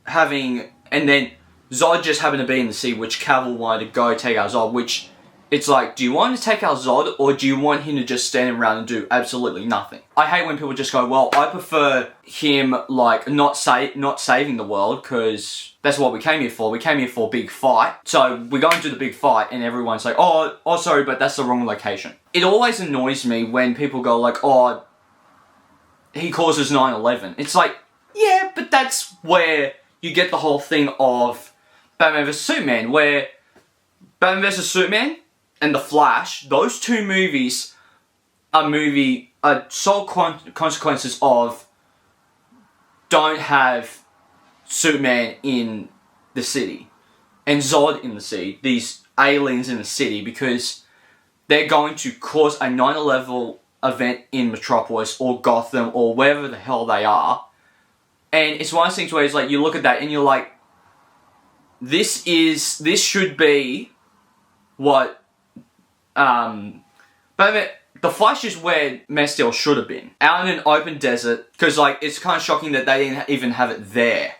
having, and then Zod just happened to be in the sea, which Cavill wanted to go take out Zod, which it's like, do you want to take out Zod, or do you want him to just stand around and do absolutely nothing? I hate when people just go, well, I prefer him, like, not saving the world, because that's what we came here for. We came here for a big fight. So we go and do the big fight, and everyone's like, oh, sorry, but that's the wrong location. It always annoys me when people go like, oh, he causes 9/11. It's like, yeah, but that's where you get the whole thing of Batman vs Superman, where Batman vs Superman and The Flash, those two movies are sole consequences of don't have Superman in the city and Zod in the city, these aliens in the city, because they're going to cause a 9/11 event in Metropolis or Gotham or wherever the hell they are. And it's one of those things where it's like, you look at that and you're like, this should be what Batman, The Flash is where Man of Steel should have been. Out in an open desert, because, like, it's kind of shocking that they didn't even have it there.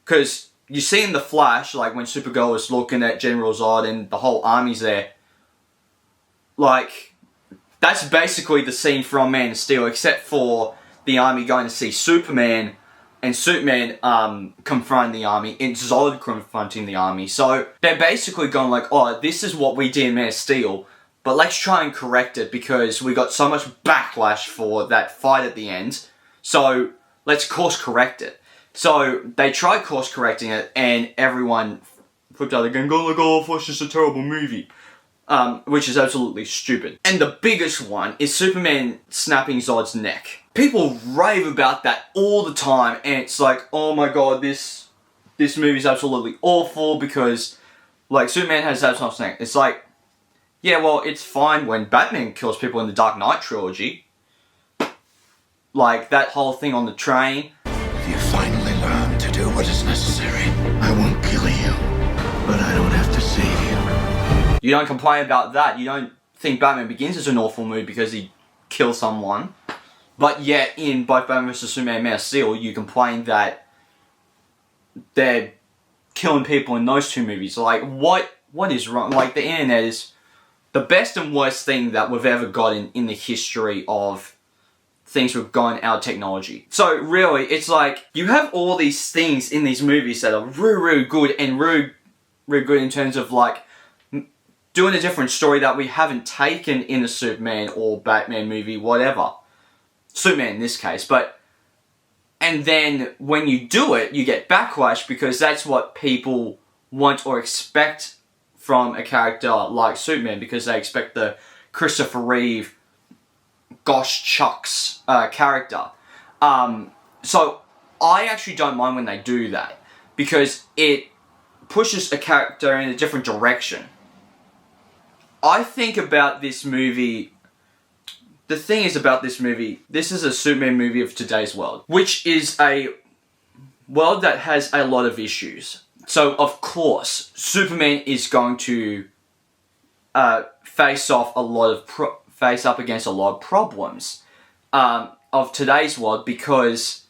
Because you see in The Flash, like, when Supergirl was looking at General Zod and the whole army's there, like, that's basically the scene from Man of Steel, except for the army going to see Superman, and Superman confronting the army, and Zod confronting the army. So they're basically going like, oh, this is what we did in Man of Steel, but let's try and correct it because we got so much backlash for that fight at the end. So let's course correct it. So they tried course correcting it, and everyone flipped out again, going like, oh, it's just a terrible movie. Which is absolutely stupid. And the biggest one is Superman snapping Zod's neck. People rave about that all the time, and it's like, oh my god, this movie's absolutely awful because, like, Superman has that Zod's neck. It's like, yeah, well, it's fine when Batman kills people in the Dark Knight trilogy. Like, that whole thing on the train. If you finally learn to do what is necessary, I won't kill you, but I don't have to save you. You don't complain about that. You don't think Batman Begins is an awful movie because he kills someone. But yet, in both Batman vs Superman and Man of Steel, you complain that they're killing people in those two movies. Like, what is wrong? Like, the internet is the best and worst thing that we've ever gotten in the history of things we've gone out of technology. So, really, it's like, you have all these things in these movies that are really, really good and really, really good in terms of, like, doing a different story that we haven't taken in a Superman or Batman movie, whatever. Superman in this case, and then when you do it, you get backlash because that's what people want or expect from a character like Superman, because they expect the Christopher Reeve, gosh chucks character. So I actually don't mind when they do that because it pushes a character in a different direction. I think about this movie. The thing is about this movie, this is a Superman movie of today's world, which is a world that has a lot of issues. So, of course, Superman is going to face up against a lot of problems of today's world because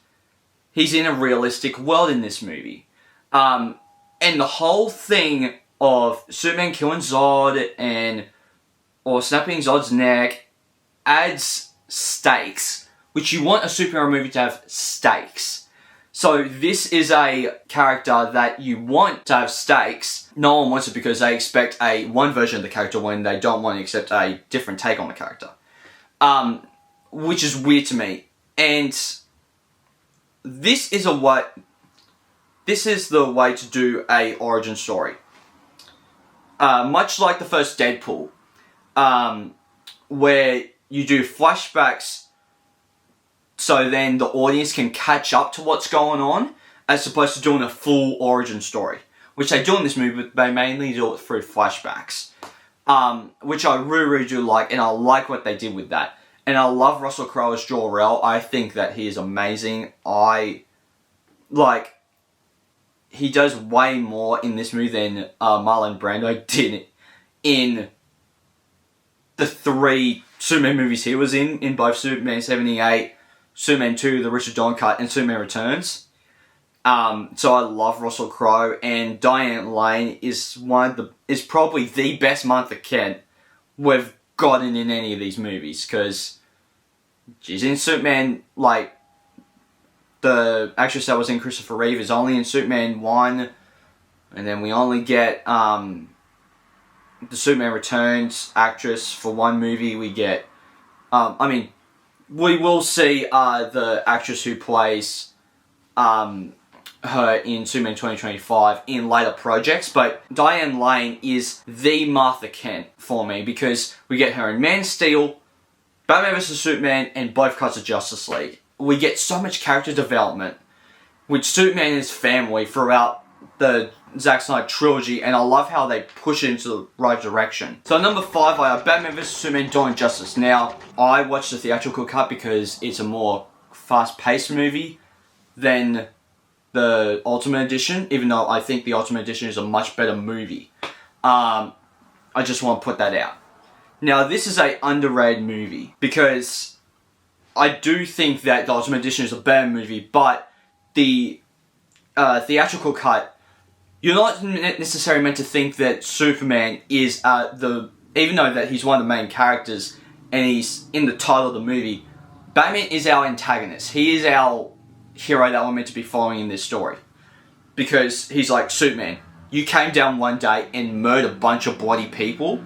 he's in a realistic world in this movie. And the whole thing of Superman killing Zod or snapping Zod's neck adds stakes, which you want a superhero movie to have stakes. So this is a character that you want to have stakes. No one wants it because they expect one version of the character when they don't want to accept a different take on the character. Which is weird to me. And this is the way to do a origin story. Much like the first Deadpool, where you do flashbacks so then the audience can catch up to what's going on, as opposed to doing a full origin story, which they do in this movie, but they mainly do it through flashbacks, which I really, really do like, and I like what they did with that. And I love Russell Crowe as Jor-El. I think that he is amazing. He does way more in this movie than Marlon Brando did in the 3 Superman movies he was in both Superman 78, Superman 2, the Richard Donner cut, and Superman Returns. So I love Russell Crowe, and Diane Lane is probably the best Martha Kent we've gotten in any of these movies, because she's in Superman, like, the actress that was in Christopher Reeve is only in Superman 1, and then we only get the Superman Returns actress for one movie. We get, we will see the actress who plays her in Superman 2025 in later projects, but Diane Lane is the Martha Kent for me, because we get her in Man of Steel, Batman vs Superman, and both cuts of Justice League. We get so much character development with Superman and his family throughout the Zack Snyder trilogy, and I love how they push it into the right direction. So number 5, I have Batman vs Superman: Dawn of Justice. Now, I watched the theatrical cut because it's a more fast-paced movie than the Ultimate Edition, even though I think the Ultimate Edition is a much better movie. I just want to put that out. Now, this is an underrated movie because I do think that the Ultimate Edition is a better movie, but the theatrical cut, you're not necessarily meant to think that Superman is even though that he's one of the main characters and he's in the title of the movie, Batman is our antagonist. He is our hero that we're meant to be following in this story. Because he's like, Superman, you came down one day and murdered a bunch of bloody people.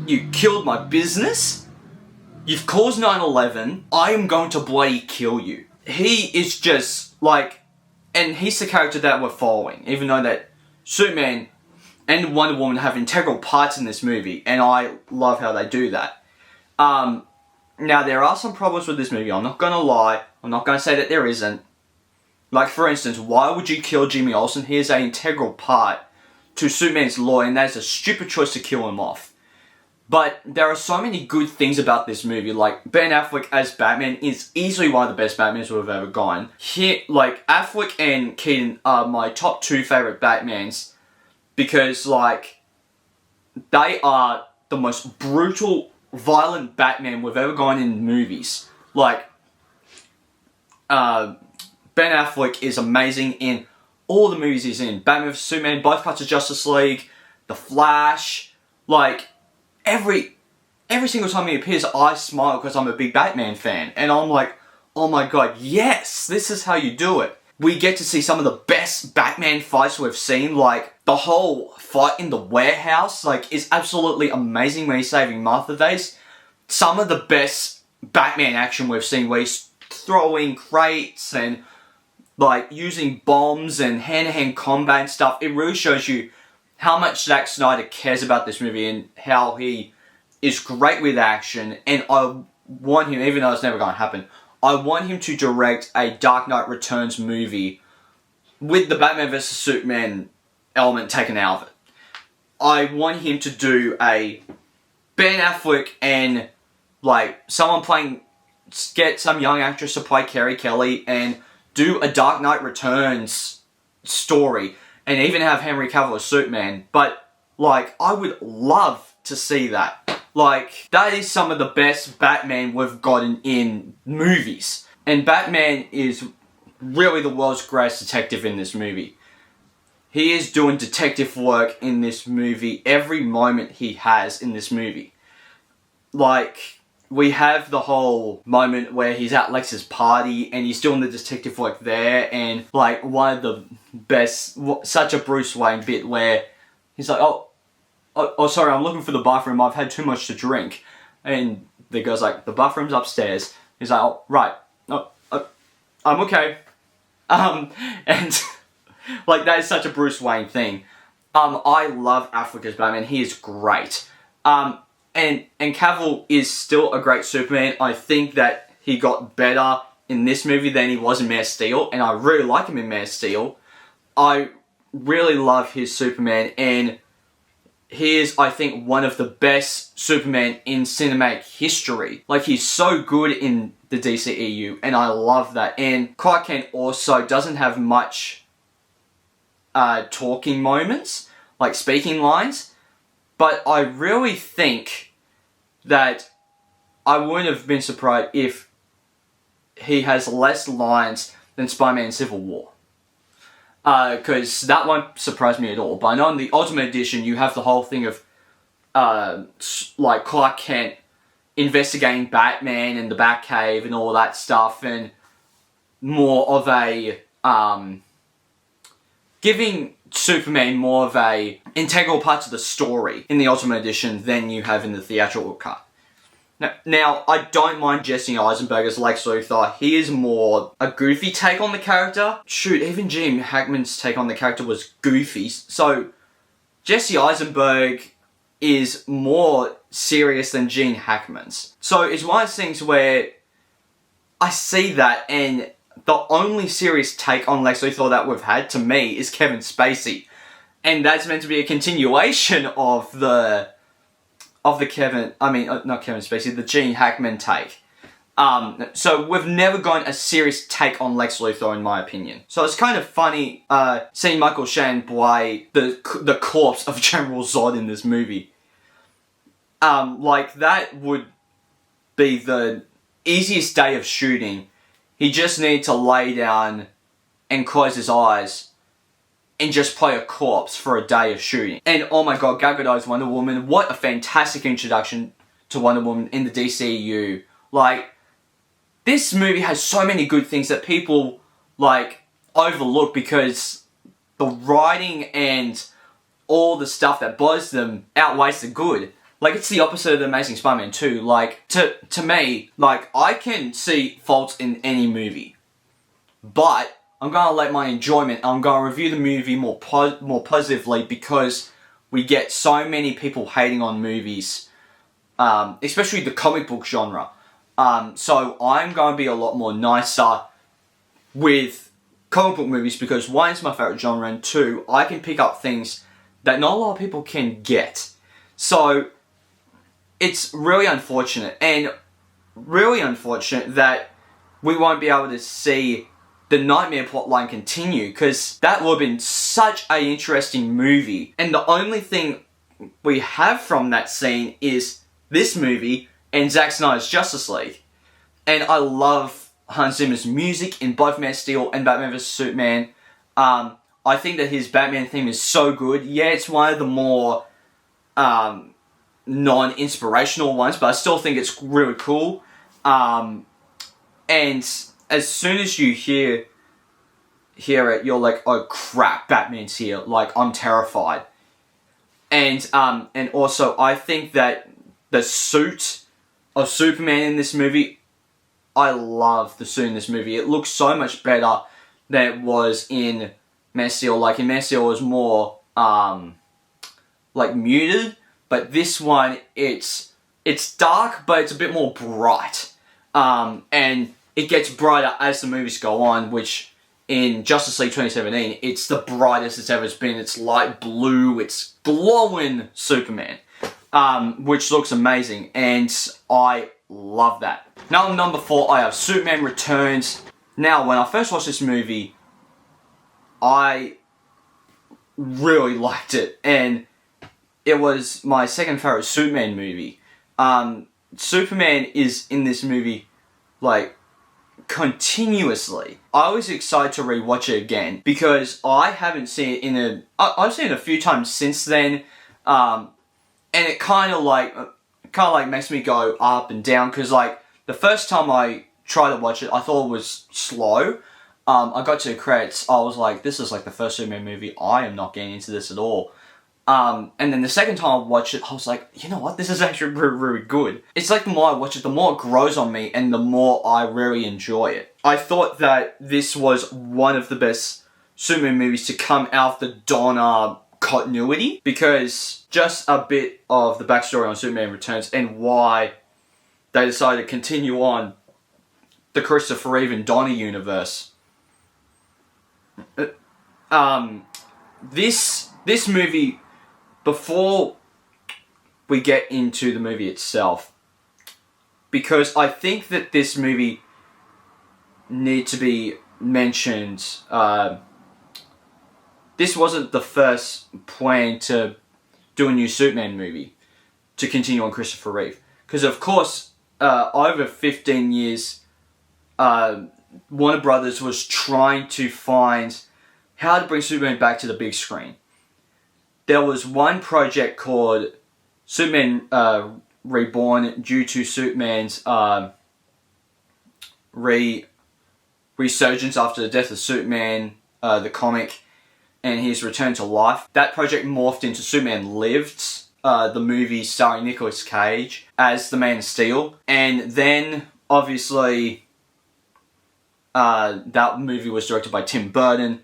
You killed my business. You've caused 9/11. I am going to bloody kill you. He is just like, and he's the character that we're following. Even though that Superman and Wonder Woman have integral parts in this movie, and I love how they do that. Now, there are some problems with this movie. I'm not going to lie. I'm not going to say that there isn't. Like, for instance, why would you kill Jimmy Olsen? He is an integral part to Superman's lore, and that is a stupid choice to kill him off. But there are so many good things about this movie. Like, Ben Affleck as Batman is easily one of the best Batmans we've ever gone. Like, Affleck and Keaton are my top 2 favourite Batmans. Because, like, they are the most brutal, violent Batman we've ever gone in movies. Like, Ben Affleck is amazing in all the movies he's in. Batman vs Superman, both cuts of Justice League, The Flash. Like, every single time he appears, I smile because I'm a big Batman fan. And I'm like, oh my god, yes, this is how you do it. We get to see some of the best Batman fights we've seen. Like, the whole fight in the warehouse, like, is absolutely amazing when he's saving Martha Days. Some of the best Batman action we've seen, where he's throwing crates and, like, using bombs and hand-to-hand combat and stuff. It really shows you how much Zack Snyder cares about this movie and how he is great with action. And I want him, even though it's never going to happen, I want him to direct a Dark Knight Returns movie with the Batman vs Superman element taken out of it. I want him to do a Ben Affleck and, like, get some young actress to play Carrie Kelly and do a Dark Knight Returns story, and even have Henry Cavill as Superman. But, like, I would love to see that. Like, that is some of the best Batman we've gotten in movies. And Batman is really the world's greatest detective in this movie. He is doing detective work in this movie every moment he has in this movie. Like, we have the whole moment where he's at Lex's party and he's doing the detective work there, and, like, one of the best, such a Bruce Wayne bit where he's like, oh, sorry, I'm looking for the bathroom, I've had too much to drink. And the girl's like, the bathroom's upstairs. He's like, oh, right, I'm okay. And, like, that is such a Bruce Wayne thing. I love Affleck as Batman, he is great. And Cavill is still a great Superman. I think that he got better in this movie than he was in Man of Steel, and I really like him in Man of Steel. I really love his Superman, and he is, I think, one of the best Superman in cinematic history. Like, he's so good in the DCEU, and I love that. And Clark Kent also doesn't have much talking moments, like speaking lines. But I really think that I wouldn't have been surprised if he has less lines than Spider-Man in Civil War. Because that won't surprise me at all. But I know in the Ultimate Edition you have the whole thing of, like, Clark Kent investigating Batman and the Batcave and all that stuff, and more of a, giving Superman more of a integral part to the story in the Ultimate Edition than you have in the theatrical cut. Now, I don't mind Jesse Eisenberg as Lex Luthor. He is more a goofy take on the character. Shoot, even Gene Hackman's take on the character was goofy. So, Jesse Eisenberg is more serious than Gene Hackman's. So, it's one of those things where I see that, and the only serious take on Lex Luthor that we've had, to me, is Kevin Spacey. And that's meant to be a continuation of the Gene Hackman take. So we've never gotten a serious take on Lex Luthor, in my opinion. So it's kind of funny seeing Michael Shannon play the corpse of General Zod in this movie. Like, that would be the easiest day of shooting. He just needed to lay down and close his eyes and just play a corpse for a day of shooting. And oh my god, Gal Gadot's Wonder Woman, what a fantastic introduction to Wonder Woman in the DCEU. Like, this movie has so many good things that people like overlook because the writing and all the stuff that bothers them outweighs the good. Like, it's the opposite of The Amazing Spider-Man 2. Like, to me, like, I can see faults in any movie. But I'm going to let my enjoyment, I'm going to review the movie more positively because we get so many people hating on movies, especially the comic book genre. So I'm going to be a lot more nicer with comic book movies because one, it's my favourite genre, and two, I can pick up things that not a lot of people can get. So it's really unfortunate, and really unfortunate that we won't be able to see the Nightmare plotline continue, because that would have been such an interesting movie. And the only thing we have from that scene is this movie and Zack Snyder's Justice League. And I love Hans Zimmer's music in both Man of Steel and Batman vs Superman. I think that his Batman theme is so good. Yeah, it's one of the more non-inspirational ones, but I still think it's really cool. And as soon as you hear it, you're like, oh crap, Batman's here. Like, I'm terrified. And also, I think that the suit of Superman in this movie, I love the suit in this movie. It looks so much better than it was in Man of Steel. Like, in Man of Steel, it was more, like, muted. But this one, it's dark, but it's a bit more bright. And it gets brighter as the movies go on, which in Justice League 2017, it's the brightest it's ever been. It's light blue, it's glowing Superman, which looks amazing, and I love that. Now, number 4, I have Superman Returns. Now, when I first watched this movie, I really liked it, and it was my second favorite Superman movie. Superman is in this movie, like, continuously. I was excited to rewatch it again because I haven't seen it I've seen it a few times since then, and it kind of like makes me go up and down because, like, the first time I tried to watch it, I thought it was slow. I got to the credits, I was like, this is like the first Superman movie, I am not getting into this at all. And then the second time I watched it, I was like, you know what, this is actually really, really good. It's like the more I watch it, the more it grows on me, and the more I really enjoy it. I thought that this was one of the best Superman movies to come out of the Donner continuity, because just a bit of the backstory on Superman Returns and why they decided to continue on the Christopher Reeve and Donner universe. This movie, before we get into the movie itself, because I think that this movie needs to be mentioned, this wasn't the first plan to do a new Superman movie to continue on Christopher Reeve. Because, of course, over 15 years, Warner Brothers was trying to find how to bring Superman back to the big screen. There was one project called Superman Reborn, due to Superman's resurgence after the death of Superman, the comic, and his return to life. That project morphed into Superman Lived, the movie starring Nicolas Cage as the Man of Steel. And then, obviously, that movie was directed by Tim Burton.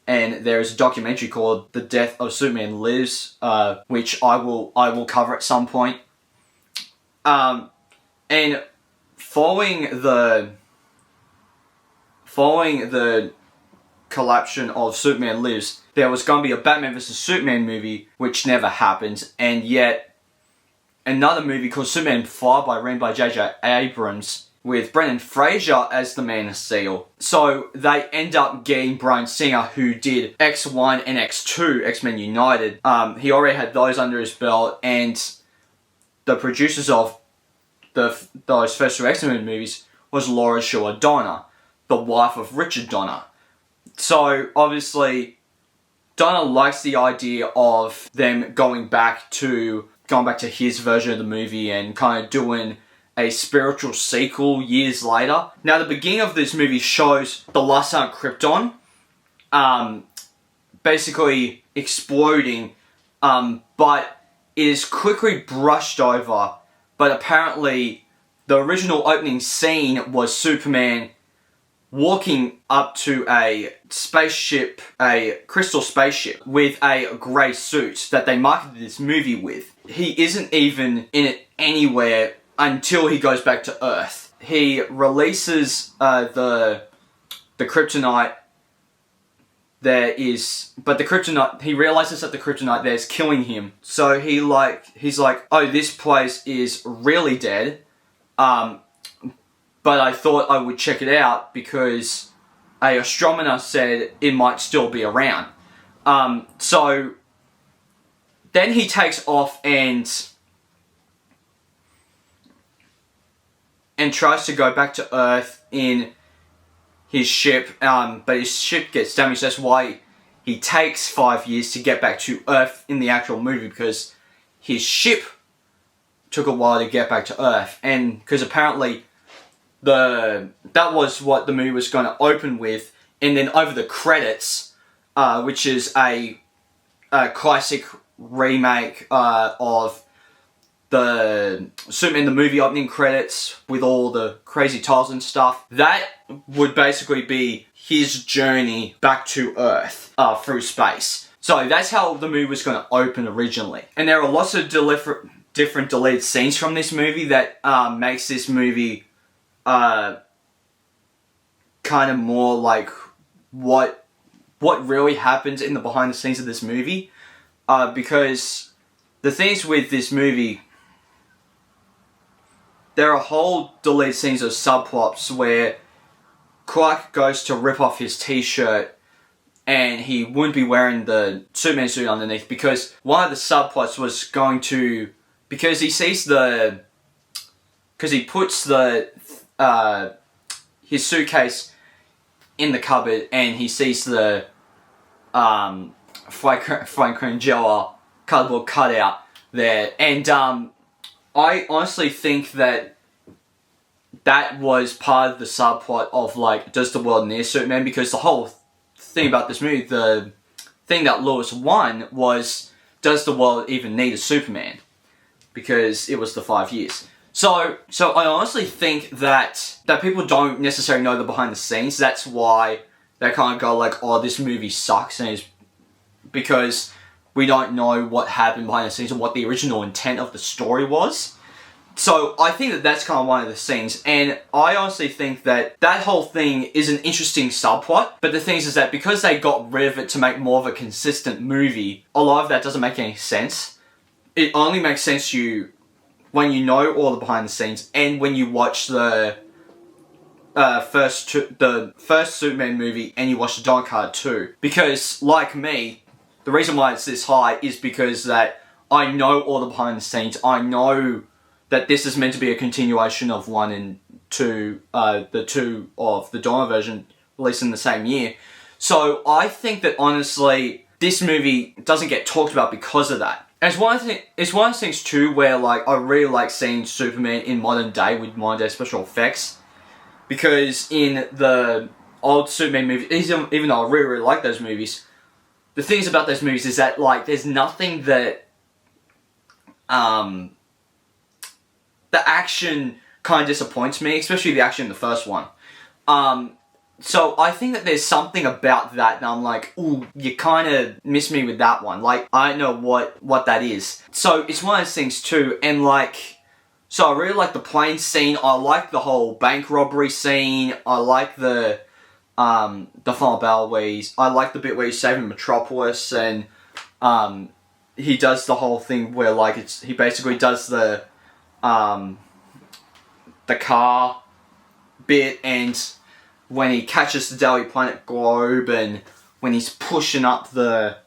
And there is a documentary called The Death of Superman Lives, which I will cover at some point. And following the collapse of Superman Lives, there was going to be a Batman vs Superman movie, which never happened, and yet another movie called Superman Flyby, written by J.J. Abrams, with Brendan Fraser as the Man of Steel. So they end up getting Bryan Singer, who did X1 and X2, X-Men United. He already had those under his belt, and the producers of those first two X-Men movies was Laura Shaw Donner, the wife of Richard Donner. So, obviously, Donner likes the idea of them going back to his version of the movie and kind of doing a spiritual sequel years later. Now, the beginning of this movie shows the last on Krypton, basically exploding, but it is quickly brushed over. But apparently, the original opening scene was Superman walking up to a spaceship, a crystal spaceship, with a grey suit that they marketed this movie with. He isn't even in it anywhere until he goes back to Earth. He releases the kryptonite. But the kryptonite, he realizes that the kryptonite there is killing him. So he's like, oh, this place is really dead. But I thought I would check it out because a astronomer said it might still be around. So then he takes off and tries to go back to Earth in his ship, but his ship gets damaged. That's why he takes 5 years to get back to Earth in the actual movie, because his ship took a while to get back to Earth, and because apparently that was what the movie was going to open with, and then over the credits, which is a classic remake of the Superman the movie opening credits with all the crazy titles and stuff, that would basically be his journey back to Earth through space. So that's how the movie was going to open originally. And there are lots of different deleted scenes from this movie that makes this movie kind of more like what really happens in the behind the scenes of this movie. Because the things with this movie, there are whole deleted scenes of subplots where Clark goes to rip off his t-shirt and he wouldn't be wearing the Superman suit underneath, because one of the subplots was going to, because he puts his suitcase in the cupboard and he sees the Frank Langella cardboard cutout there, and I honestly think that was part of the subplot of, like, does the world need Superman? Because the whole thing about this movie, the thing that Lois won was, does the world even need a Superman? Because it was the 5 years. So I honestly think that people don't necessarily know the behind the scenes. That's why they kind of go like, oh, this movie sucks, and it's because we don't know what happened behind the scenes and what the original intent of the story was. So I think that that's kind of one of the scenes, and I honestly think that whole thing is an interesting subplot, but the thing is that because they got rid of it to make more of a consistent movie, a lot of that doesn't make any sense. It only makes sense to you when you know all the behind the scenes and when you watch the first Superman movie and you watch the Dawn Card 2. Because, like me, the reason why it's this high is because that I know all the behind the scenes. I know that this is meant to be a continuation of 1 and 2, the 2 of the Dawn version released in the same year. So I think that honestly, this movie doesn't get talked about because of that. And it's one of the things too where, like, I really like seeing Superman in modern day with modern day special effects. Because in the old Superman movies, even though I really, really like those movies, the things about those movies is that, like, there's nothing that, the action kind of disappoints me, especially the action in the first one. So I think that there's something about that I'm like, ooh, you kind of miss me with that one. Like, I don't know what that is. So it's one of those things too, and like, so I really like the plane scene, I like the whole bank robbery scene, I like the final battle where I like the bit where he's saving Metropolis, and he does the whole thing where, like, he basically does the car bit, and when he catches the Daily Planet globe, and when he's pushing up the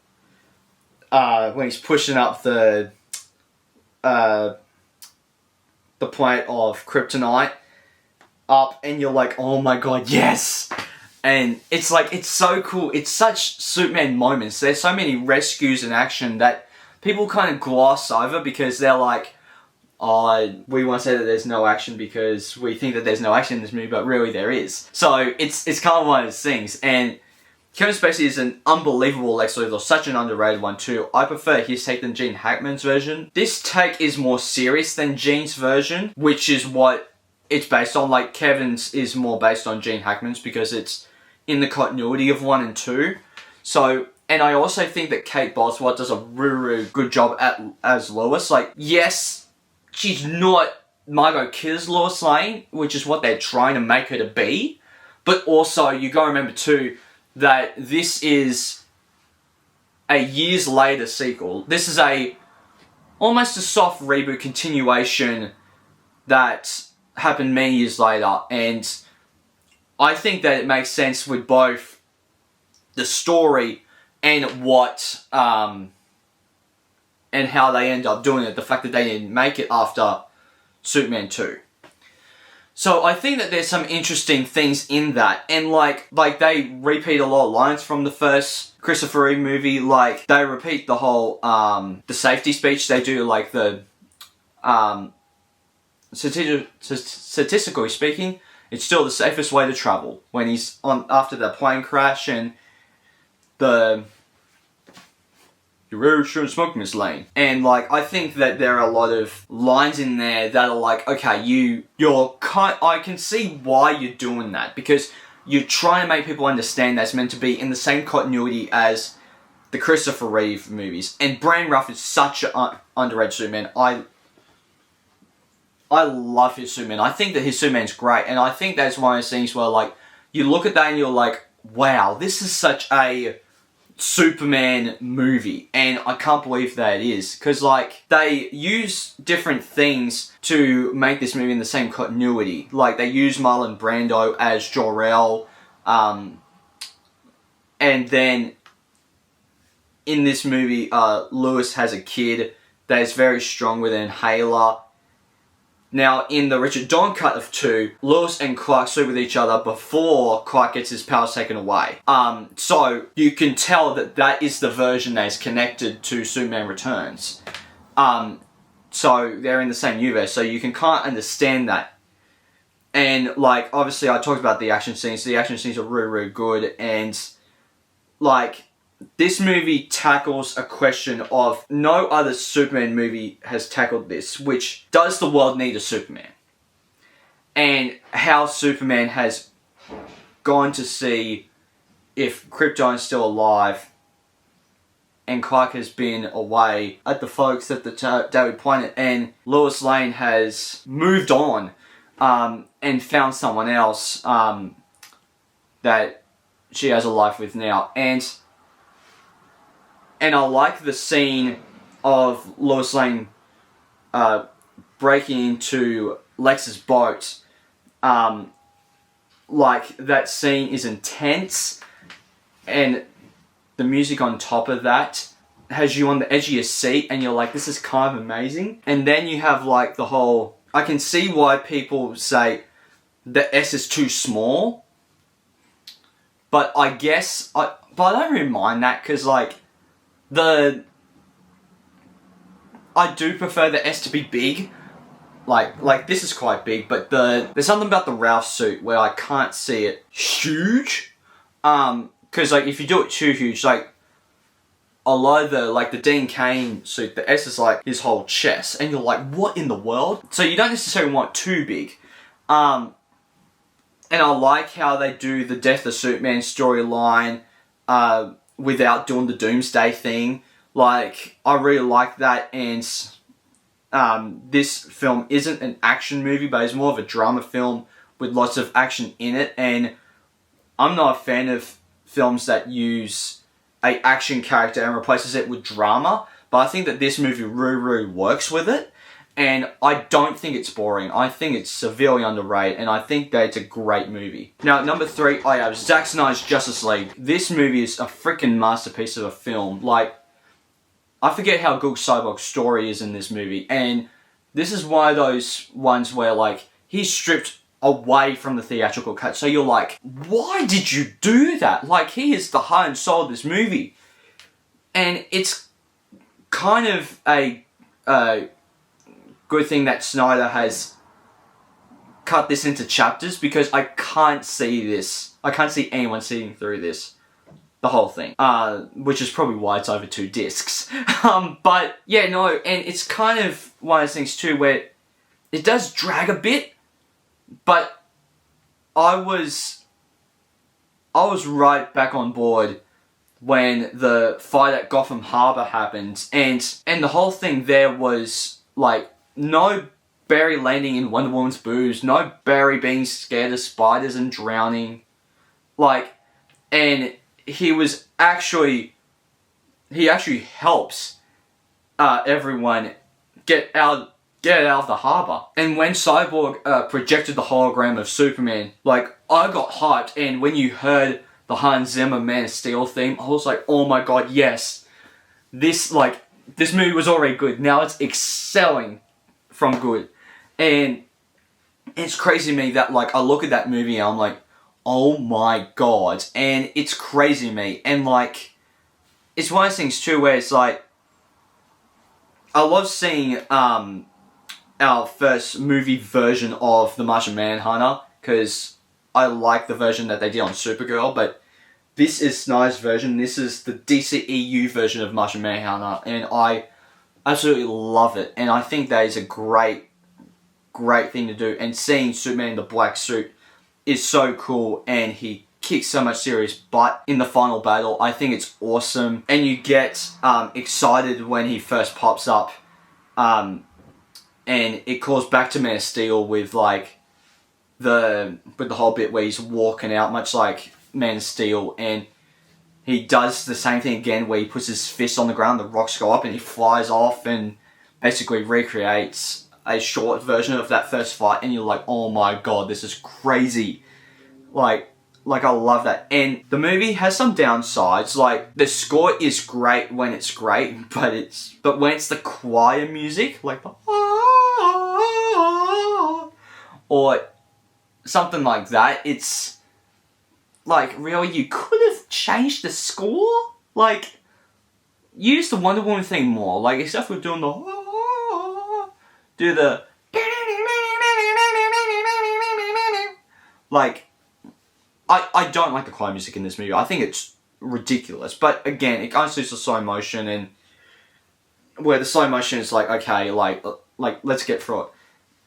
planet of kryptonite up, and you're like, oh my god, yes! And it's like, it's so cool. It's such Superman moments. There's so many rescues in action that people kind of gloss over because they're like, we want to say that there's no action because we think that there's no action in this movie, but really there is. So it's kind of one of those things. And Kevin Spacey is an unbelievable Lex Luthor, such an underrated one too. I prefer his take than Gene Hackman's version. This take is more serious than Gene's version, which is what it's based on. Like, Kevin's is more based on Gene Hackman's because it's in the continuity of 1 and 2. So, and I also think that Kate Bosworth does a really good job as Lois. Like, yes, she's not Margot Kidder's Lois Lane, which is what they're trying to make her to be. But also, you gotta remember too, that this is a years later sequel. This is almost a soft reboot continuation that happened many years later, and I think that it makes sense with both the story and what and how they end up doing it. The fact that they didn't make it after Superman 2. So I think that there's some interesting things in that, and like they repeat a lot of lines from the first Christopher Reeve movie. Like, they repeat the whole the safety speech. They do like the statistically speaking, it's still the safest way to travel. When he's on after the plane crash and you really shouldn't smoke in this lane. And like, I think that there are a lot of lines in there that are like, okay, I can see why you're doing that, because you're trying to make people understand that's meant to be in the same continuity as the Christopher Reeve movies. And Brandon Routh is such an underrated Superman. I love his Superman. I think that his Superman's great, and I think that's one of those things where like, you look at that and you're like, wow, this is such a Superman movie, and I can't believe that it is, because like, they use different things to make this movie in the same continuity. Like, they use Marlon Brando as Jor-El, and then in this movie, Lewis has a kid that is very strong with an inhaler. Now, in the Richard Donner cut of 2, Lois and Clark sleep with each other before Clark gets his powers taken away. So you can tell that that is the version that is connected to Superman Returns. So they're in the same universe, so you can kind of understand that. And like, obviously I talked about the action scenes. The action scenes are really, really good, and like, this movie tackles a question of no other Superman movie has tackled this, which does the world need a Superman? And how Superman has gone to see if Krypton is still alive, and Clark has been away at the folks at the Daily Planet, and Lois Lane has moved on and found someone else that she has a life with now. And I like the scene of Lois Lane breaking into Lex's boat. Like, that scene is intense, and the music on top of that has you on the edge of your seat, and you're like, this is kind of amazing. And then you have like the whole, I can see why people say the S is too small, but I guess, but I don't really mind that, because like, I do prefer the S to be big. Like this is quite big, but there's something about the Ralph suit where I can't see it huge. Because like, if you do it too huge, like a lot of the Dean Cain suit, the S is like his whole chest, and you're like, what in the world? So you don't necessarily want too big. And I like how they do the Death of Superman storyline without doing the Doomsday thing. Like, I really like that, and this film isn't an action movie, but it's more of a drama film with lots of action in it, and I'm not a fan of films that use a action character and replaces it with drama, but I think that this movie really, really works with it, and I don't think it's boring. I think it's severely underrated, and I think that it's a great movie. Now, at number 3, I have Zack Snyder's Justice League. This movie is a freaking masterpiece of a film. Like, I forget how good Cyborg's story is in this movie, and this is one of those ones where, like, he's stripped away from the theatrical cut, so you're like, why did you do that? Like, he is the heart and soul of this movie. And it's kind of a good thing that Snyder has cut this into chapters, because I can't see anyone sitting through this, the whole thing, which is probably why it's over 2 discs. But yeah, no, and it's kind of one of those things too where it does drag a bit, but I was right back on board when the fight at Gotham Harbor happened, and the whole thing there was like no Barry landing in Wonder Woman's boobs, no Barry being scared of spiders and drowning, like, and he actually helps everyone get out of the harbor. And when Cyborg projected the hologram of Superman, like, I got hyped, and when you heard the Hans Zimmer Man of Steel theme, I was like, oh my god, yes. This movie was already good, now it's excelling from good. And it's crazy to me that, like, I look at that movie and I'm like, oh my god. And it's crazy to me. And, like, it's one of those things too where it's like, I love seeing our first movie version of The Martian Manhunter, because I like the version that they did on Supergirl, but this is Snyder's version. This is the DCEU version of Martian Manhunter, and I absolutely love it. And I think that is a great thing to do. And seeing Superman in the black suit is so cool, and he kicks so much serious butt in the final battle. I think it's awesome, and you get excited when he first pops up, and it calls back to Man of Steel with like the whole bit where he's walking out, much like Man of Steel, and he does the same thing again where he puts his fist on the ground, the rocks go up, and he flies off and basically recreates a short version of that first fight, and you're like, oh my god, this is crazy. Like I love that. And the movie has some downsides, like the score is great when it's great, but when it's the choir music, like the or something like that, it's like, really, you could have changed the score? Like, use the Wonder Woman thing more, like, except for doing like, I don't like the choir music in this movie. I think it's ridiculous. But again, it kind of suits the slow motion, and where the slow motion is like, okay, like let's get through it.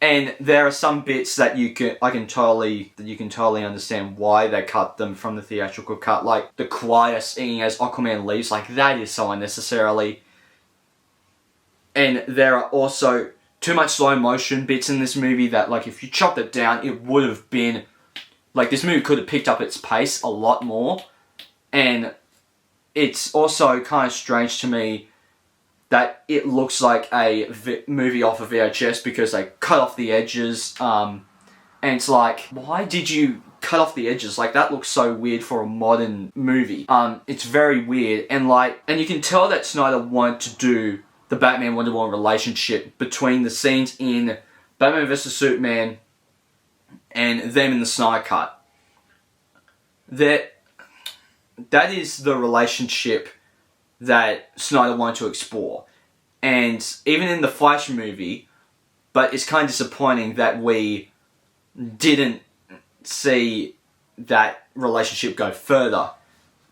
And there are some bits that you can totally understand why they cut them from the theatrical cut, like the choir singing as Aquaman leaves, like that is so unnecessarily. And there are also too much slow motion bits in this movie that, like, if you chopped it down, it would have been like, this movie could have picked up its pace a lot more. And it's also kind of strange to me that it looks like a movie off of VHS because they cut off the edges. And it's like, why did you cut off the edges? Like, that looks so weird for a modern movie. It's very weird. And you can tell that Snyder wanted to do the Batman Wonder Woman relationship between the scenes in Batman vs Superman and them in the Snyder Cut. That is the relationship that Snyder wanted to explore. And even in the Flash movie, but it's kind of disappointing that we didn't see that relationship go further.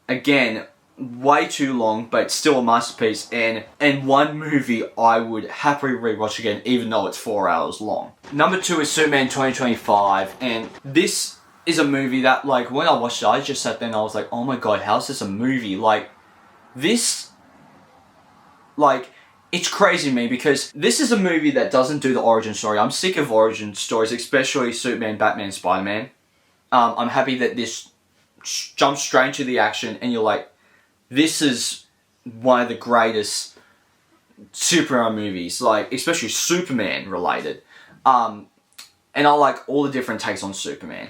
Again, way too long, but it's still a masterpiece, and one movie I would happily rewatch again, even though it's 4 hours long. Number 2 is Superman 2025, and this is a movie that, like, when I watched it, I just sat there and I was like, oh my god, how's this a movie? Like, this, like, it's crazy to me because this is a movie that doesn't do the origin story. I'm sick of origin stories, especially Superman, Batman, Spider-Man. I'm happy that this jumps straight into the action, and you're like, this is one of the greatest superhero movies, like, especially Superman related. And I like all the different takes on Superman.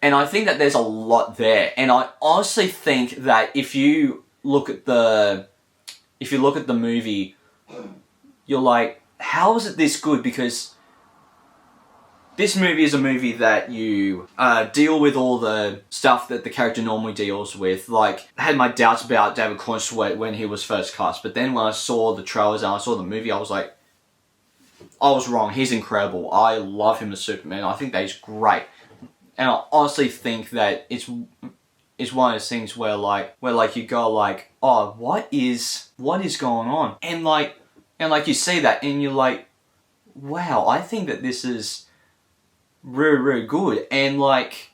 And I think that there's a lot there. And I honestly think that if you look at the movie, you're like, how is it this good? Because this movie is a movie that you deal with all the stuff that the character normally deals with. Like, I had my doubts about David Cornsweet when he was first cast, but then when I saw the trailers and I saw the movie, I was like, I was wrong. He's incredible. I love him as Superman. I think that he's great. And I honestly think that it's one of those things where you go like, oh, what is going on? And like you see that and you're like, wow, I think that this is really, really good. And like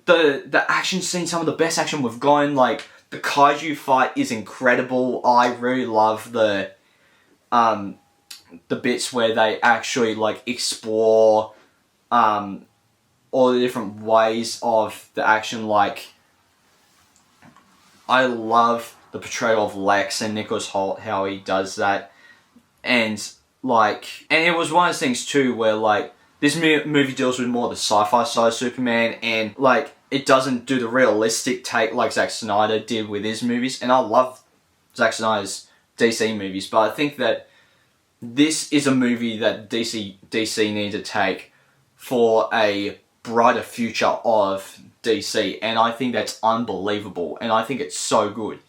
the action scene, some of the best action we've gotten, like the kaiju fight is incredible. I really love the bits where they actually like explore all the different ways of the action. Like, I love the portrayal of Lex and Nicholas Hoult, how he does that. And it was one of those things too where like this movie deals with more the sci-fi side of Superman, and like it doesn't do the realistic take like Zack Snyder did with his movies. And I love Zack Snyder's DC movies, but I think that this is a movie that DC need to take for a brighter future of DC, and I think that's unbelievable, and I think it's so good.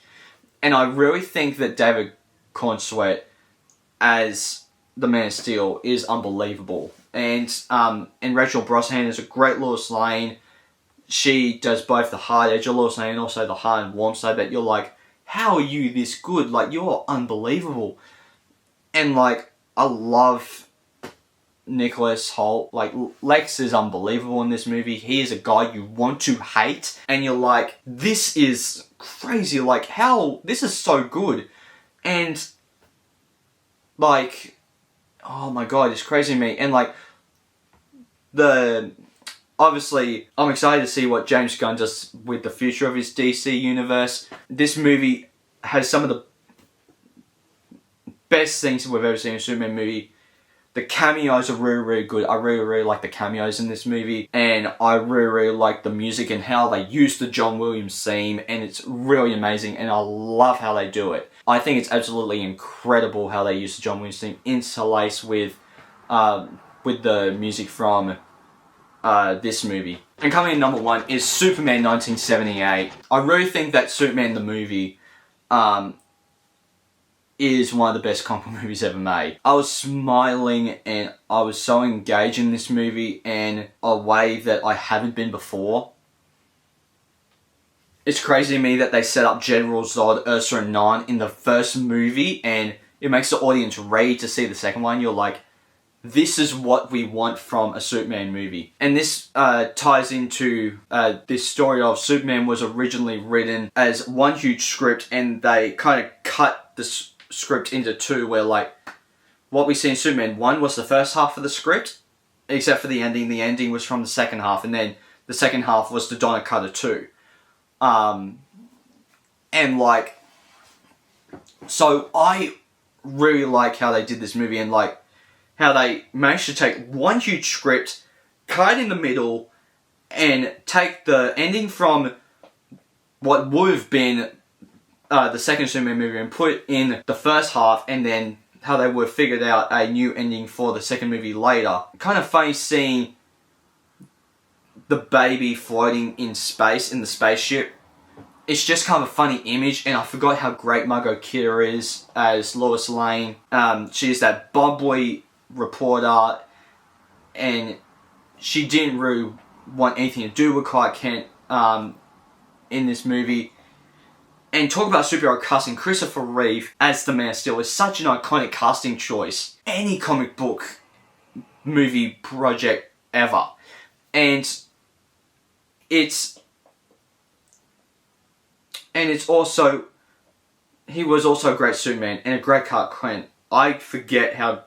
And I really think that David Cornsweet as the Man of Steel is unbelievable. And Rachel Brosnahan is a great Lois Lane. She does both the hard edge of Lois Lane and also the hard and warm side that you're like, how are you this good? Like, you're unbelievable. And like, I love Nicholas Hoult. Like, Lex is unbelievable in this movie. He is a guy you want to hate, and you're like, this is crazy. Like, how, this is so good. And like, oh my god, it's crazy to me. And like, obviously, I'm excited to see what James Gunn does with the future of his DC universe. This movie has some of the best things we've ever seen in a Superman movie. The cameos are really, really good. I really, really like the cameos in this movie. And I really, really like the music and how they use the John Williams theme. And it's really amazing. And I love how they do it. I think it's absolutely incredible how they use the John Williams theme interlaced with the music from this movie. And coming in number 1 is Superman 1978. I really think that Superman the movie is one of the best comic book movies ever made. I was smiling and I was so engaged in this movie in a way that I haven't been before. It's crazy to me that they set up General Zod, Ursa and Nan in the first movie, and it makes the audience ready to see the second one. You're like, this is what we want from a Superman movie. And this ties into this story of Superman was originally written as one huge script, and they kind of cut the script into two, where like what we see in Superman 1 was the first half of the script, except for the ending. The ending was from the second half, and then the second half was the Donna Cutter 2. And like, so I really like how they did this movie, and like how they managed to take one huge script, cut it in the middle, and take the ending from what would have been the second Superman movie and put it in the first half, and then how they would have figured out a new ending for the second movie later. Kind of funny seeing the baby floating in space in the spaceship. It's just kind of a funny image, and I forgot how great Margot Kidder is as Lois Lane. She is that bubbly reporter, and she didn't really want anything to do with Clark Kent in this movie. And talk about superhero casting, Christopher Reeve as the Man of Steel is such an iconic casting choice. Any comic book movie project ever. And it's also, he was also a great Superman and a great Clark Kent. I forget how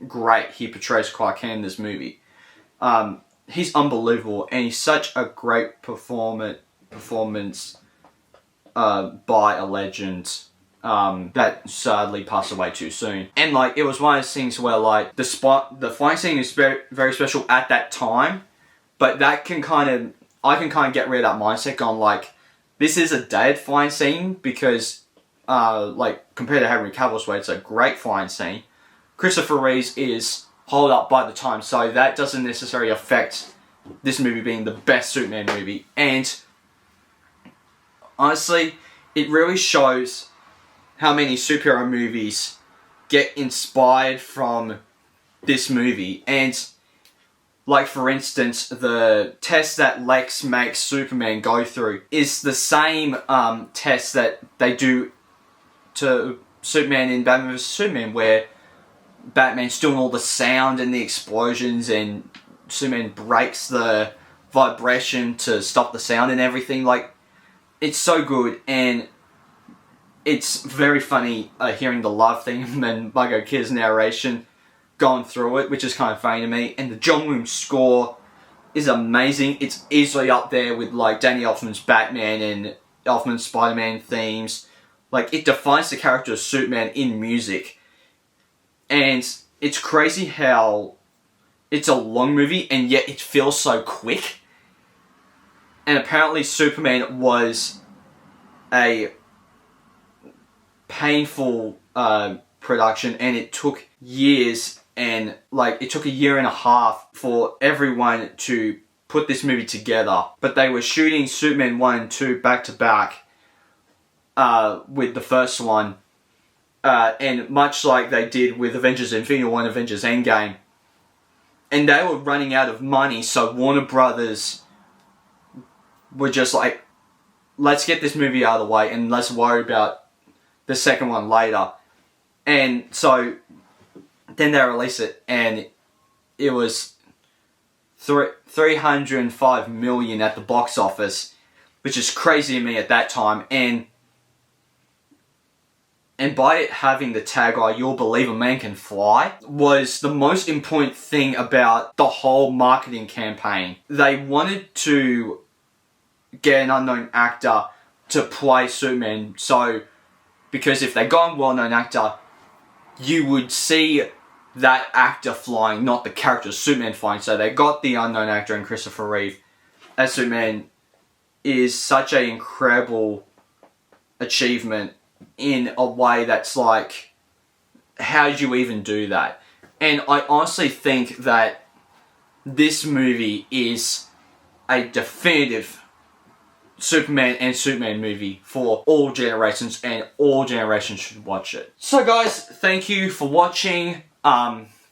great he portrays Clark Kent in this movie. He's unbelievable, and he's such a great performance by a legend that sadly passed away too soon. And like, it was one of those things where like the fight scene is very, very special at that time, but that can I can kind of get rid of that mindset, going like, this is a dated fight scene, because like compared to Henry Cavill's way, it's a great fight scene. Christopher Reeve is hold up by the time, so that doesn't necessarily affect this movie being the best Superman movie. And honestly, it really shows how many superhero movies get inspired from this movie. And like, for instance, the test that Lex makes Superman go through is the same test that they do to Superman in Batman vs Superman, where Batman's doing all the sound and the explosions and Superman breaks the vibration to stop the sound and everything. Like, it's so good, and it's very funny hearing the love theme and Margot Kidder's narration going through it, which is kind of funny to me. And the John Williams score is amazing. It's easily up there with like Danny Elfman's Batman and Elfman's Spider-Man themes. Like, it defines the character of Superman in music. And it's crazy how it's a long movie and yet it feels so quick. And apparently Superman was a painful production, and it took years, and like, it took a year and a half for everyone to put this movie together. But they were shooting Superman 1 and 2 back to back with the first one, and much like they did with Avengers Infinity War and Avengers Endgame, and they were running out of money, so Warner Brothers were just like, let's get this movie out of the way and let's worry about the second one later. And so then they released it, and it was $305 million at the box office, which is crazy to me at that time. And by it having the tagline, "You'll believe a man can fly," was the most important thing about the whole marketing campaign. They wanted to get an unknown actor to play Superman, so, because if they got a well-known actor, you would see that actor flying, not the character of Superman flying. So they got the unknown actor in Christopher Reeve as Superman. Is such an incredible achievement in a way that's like, how did you even do that? And I honestly think that this movie is a definitive Superman and Superman movie for all generations, and all generations should watch it. So guys, thank you for watching.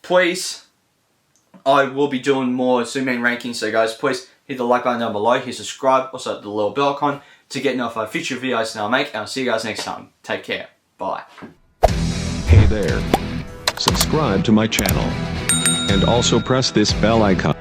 Please, I will be doing more Superman rankings, so guys, please hit the like button down below, hit subscribe, also hit the little bell icon to get notified of future videos that I'll make, and I'll see you guys next time. Take care. Bye. Hey there. Subscribe to my channel. And also press this bell icon.